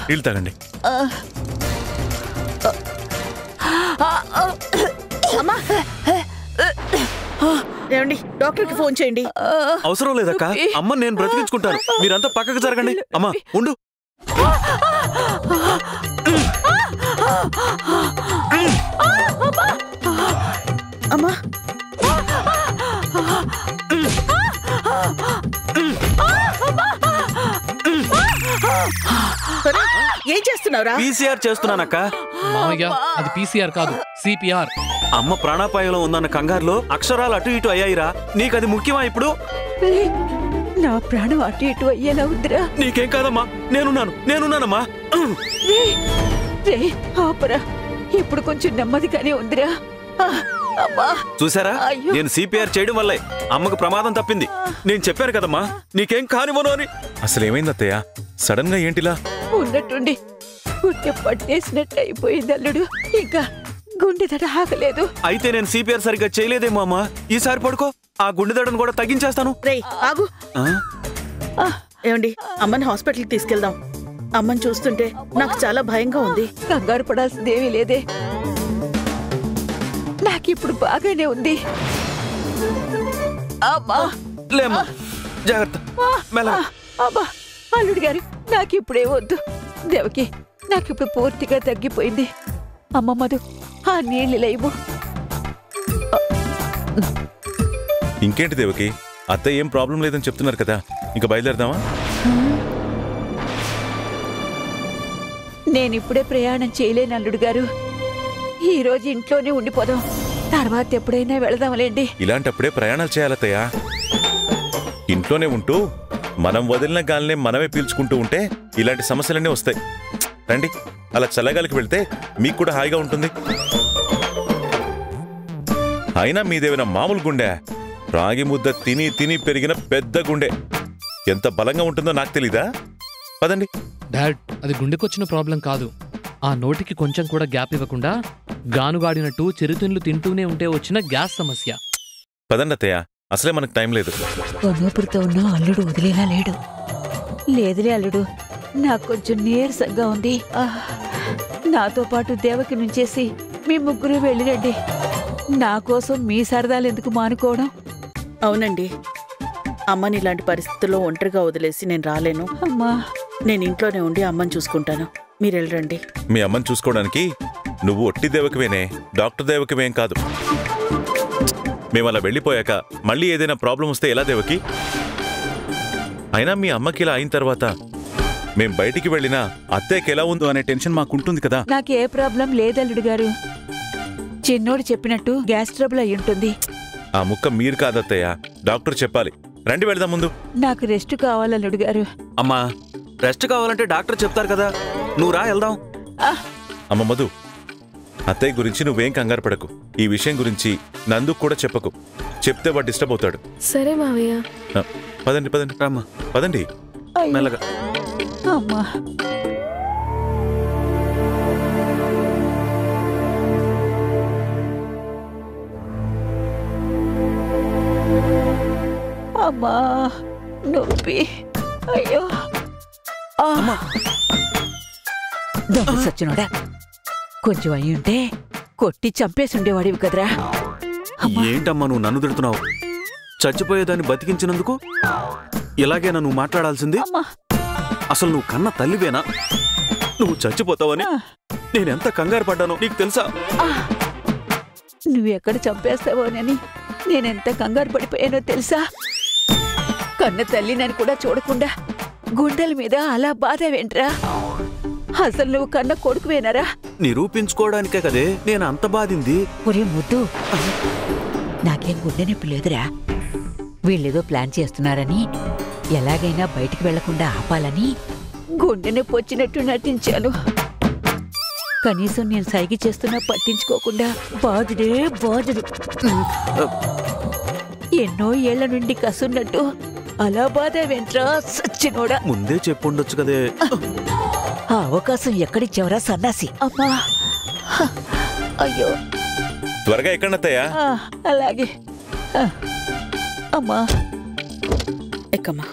నీళ్ళు తాగండి.
ఏమండి డాక్టర్కి ఫోన్ చేయండి.
అవసరం లేదక్క, అమ్మ నేను బ్రతికించుకుంటాను. మీరంతా పక్కకు జరగండి. అమ్మా ఉండు.
అమ్మా ఏం చేస్తున్నావురా?
పీసీఆర్ చేస్తున్నానక్క.
మామయ్య అది పీసీఆర్ కాదు, సిపిఆర్.
అమ్మ ప్రాణాపాయంలో ఉందన్న కంగారులో అక్షరాలు అటు ఇటు అయ్యాయిరా. నీకది ముఖ్యమా ఇప్పుడు?
నా ప్రాణం అటు ఇటు అయ్యేలా ఉందిరా.
నీకేం కాదమ్మా, నేనున్నానమ్మా.
ఆపరా, ఇప్పుడు కొంచెం నెమ్మదిగానే ఉందిరా.
చూసారా, నేను సిపిఆర్ చేయడం వల్లే అమ్మకు ప్రమాదం తప్పింది. నేను చెప్పాను కదమ్మా నీకేం కానివ్వను అని.
అసలు ఏమైంది అత్తయ్య? సడన్ గా ఏంటిలా?
ఉన్నట్టుండి గుండె పట్టేసినట్టు అయిపోయింది అల్లుడు. ఇంకా గుండె దడ ఆగలేదు.
అయితే నేను సిపిఆర్ సరిగ్గా చేయలేదేమో అమ్మా. ఈసారి పడుకో, ఆ గుండె దడను కూడా తగ్గించేస్తాను.
రేయ్ ఆగు. ఏమండి అమ్మని హాస్పిటల్కి తీసుకెళ్దాం. అమ్మని చూస్తుంటే నాకు చాలా భయంగా ఉంది.
కంగారు పడాల్సిందేమీ లేదే, నాకిప్పుడు బాగానే ఉంది. అమ్మా
లేమ్మా, జాగ్రత్త.
అమ్మా అల్లుడు గారు, నాకిప్పుడే వద్దు. దేవకి, నాకిప్పుడు పూర్తిగా తగ్గిపోయింది. అమ్మ మధు, ఆ నీళ్ళు లేవు.
ఇంకేంటి దేవకి, అత్తయ్య ఏం ప్రాబ్లం లేదని చెప్తున్నారు కదా, ఇంకా బయలుదేరదామా?
నేనిప్పుడే ప్రయాణం చేయలేను అల్లుడు గారు. ఈ రోజు ఇంట్లోనే ఉండిపోదాం, తర్వాత ఎప్పుడైనా వెళదాంలేండి.
ఇలాంటప్పుడే ప్రయాణాలు చేయాలత్తయ్య. ఇంట్లోనే ఉంటూ మనం వదిలిన గాలినే మనమే పీల్చుకుంటూ ఉంటే ఇలాంటి సమస్యలన్నీ వస్తాయి. రండి, అలా చల్లగాలికి వెళ్తే మీకు కూడా హాయిగా ఉంటుంది. అయినా మీదేమైనా మామూలు గుండె? రాగి ముద్ద తిని తిని పెరిగిన పెద్ద గుండె. ఎంత బలంగా ఉంటుందో నాకు తెలీదా? పదండి.
డాడ్, అది గుండెకొచ్చిన ప్రాబ్లం కాదు. ఆ నోటికి కొంచెం కూడా గ్యాప్ ఇవ్వకుండా గానుగాడినట్టు చిరుతిండ్లు తింటూనే ఉంటే వచ్చిన గ్యాస్ సమస్య.
పదండి అత్తయ్య, అసలే మనకు టైం లేదు.
వనూపురితో ఉన్న అల్లుడు వదిలేలా లేడు. లేదులే అల్లుడు, నాకు కొంచెం నీరసంగా ఉంది. నాతో పాటు దేవకి నుంచేసి మీ ముగ్గురు వెళ్ళిరండి. నా కోసం మీ సరదాలు ఎందుకు మానుకోవడం?
అవునండి, అమ్మని ఇలాంటి పరిస్థితుల్లో ఒంటరిగా వదిలేసి నేను రాలేను.
అమ్మా,
నేను ఇంట్లోనే ఉండి అమ్మని చూసుకుంటాను. మీరు వెళ్ళరండి.
మీ అమ్మని చూసుకోవడానికి నువ్వు ఒట్టి దేవకవేనే, డాక్టర్ దేవకవేం కాదు. మేము అలా వెళ్ళిపోయాక మళ్ళీ ఏదైనా ప్రాబ్లం వస్తే ఎలా దేవకి? అయినా మీ అమ్మకి ఇలా అయిన తర్వాత మేం బయటికి వెళ్ళినా అత్తయ్యకి ఎలా ఉందో అనే టెన్షన్ మాకుంటుంది కదా.
నాకే ప్రాబ్లం లేదల్లుడు గారు. చిన్నోడు చెప్పినట్టు గ్యాస్ ట్రబుల్ అయి ఉంటుంది.
ఆ ముక్క మీరు కాదత్తయ్య, డాక్టర్ చెప్పాలి. రండి వెళదాం ముందు.
నాకు రెస్ట్ కావాలల్లుడు గారు.
అమ్మా, రెస్ట్ కావాలంటే డాక్టర్ చెప్తారు కదా, నువ్వు రా వెళ్దాం.
అమ్మ మధు, అత్తయ్య గురించి నువ్వేం కంగారు పడకు. ఈ విషయం గురించి నందుకు కూడా చెప్పకు. చెప్తే వాడు డిస్టర్బ్ అవుతాడు.
సరే మావయ్య.
పదండి పదండి రామ్మా, పదండి మెల్లగా.
అమ్మా, అమ్మా నొప్పి. అయ్యో దొంగ సచ్చినోడా, కొంచెం అయ్యుంటే కొట్టి చంపేసి ఉండేవాడివి కదరా.
ఏంటమ్మా నువ్వు నన్ను తిడుతున్నావు? చచ్చిపోయేదాన్ని బతికించినందుకు ఇలాగేనా నువ్వు మాట్లాడాల్సింది? అసలు నువ్వు కన్న తల్లివేనా? నువ్వు చచ్చిపోతావని నేనెంత కంగారు పడ్డానో నీకు తెలుసా?
నువ్వెక్కడ చంపేస్తావోనని నేనెంత కంగారు పడిపోయానో తెలుసా? కన్న తల్లినని కూడా చూడకుండా గుండెల మీద అలా బాధవేంట్రా? అసలు నువ్వు కన్న కొడుకువేనరా?
నిరూపించుకోవడానికే కదే నేను అంత బాధింది.
ఒరే ముద్దు, నాకేం గుండె నొప్పి లేదురా. వీళ్ళేదో ప్లాన్ చేస్తున్నారని, ఎలాగైనా బయటికి వెళ్లకుండా ఆపాలని గుండె నొప్పి వచ్చినట్టు నటించాను. కనీసం నేను సైగ చేస్తున్నా పట్టించుకోకుండా బాధుడే బాధుడు. ఎన్నో ఏళ్ల నుండి కసున్నట్టు అలా బాధ వెంట్రా సచ్చినోడా.
ముందే చెప్పుండొచ్చు కదే.
ఆ అవకాశం ఎక్కడిచ్చావరా సన్నాసి? అమ్మా, అయ్యో.
త్వరగా ఎక్కడత్తయ్యా?
అలాగే. అమ్మా,
ఎక్కమ్మా.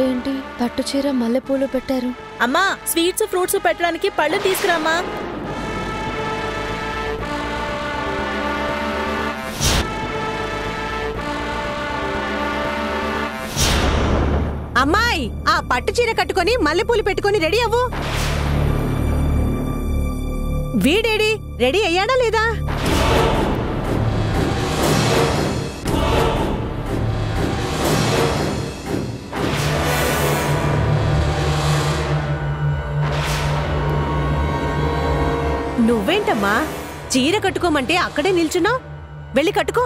ఏంటి పట్టుచీర మల్లెపూలు పెట్టారు?
అమ్మా, స్వీట్స్ ఫ్రూట్స్ పెట్టడానికి పళ్ళు తీసుకురామ్మా.
అమ్మాయి, ఆ పట్టు చీర కట్టుకొని మల్లెపూలు పెట్టుకొని రెడీ అవ్వు. వీడేడి రెడీ అయ్యాడా లేదా? నువ్వేంటమ్మా చీర కట్టుకోమంటే అక్కడే నిల్చున్నావు? వెళ్ళి కట్టుకో.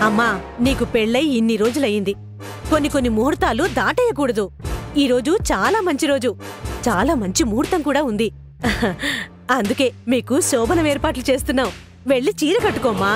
అమ్మా, నీకు పెళ్ళై ఇన్ని రోజులయ్యింది. కొన్ని ముహూర్తాలు దాటేయకూడదు. ఈరోజు చాలా మంచి రోజు, చాలా మంచి ముహూర్తం కూడా ఉంది. అందుకే మీకు శోభనం ఏర్పాట్లు చేస్తున్నాం. వెళ్ళి చీర కట్టుకోమ్మా.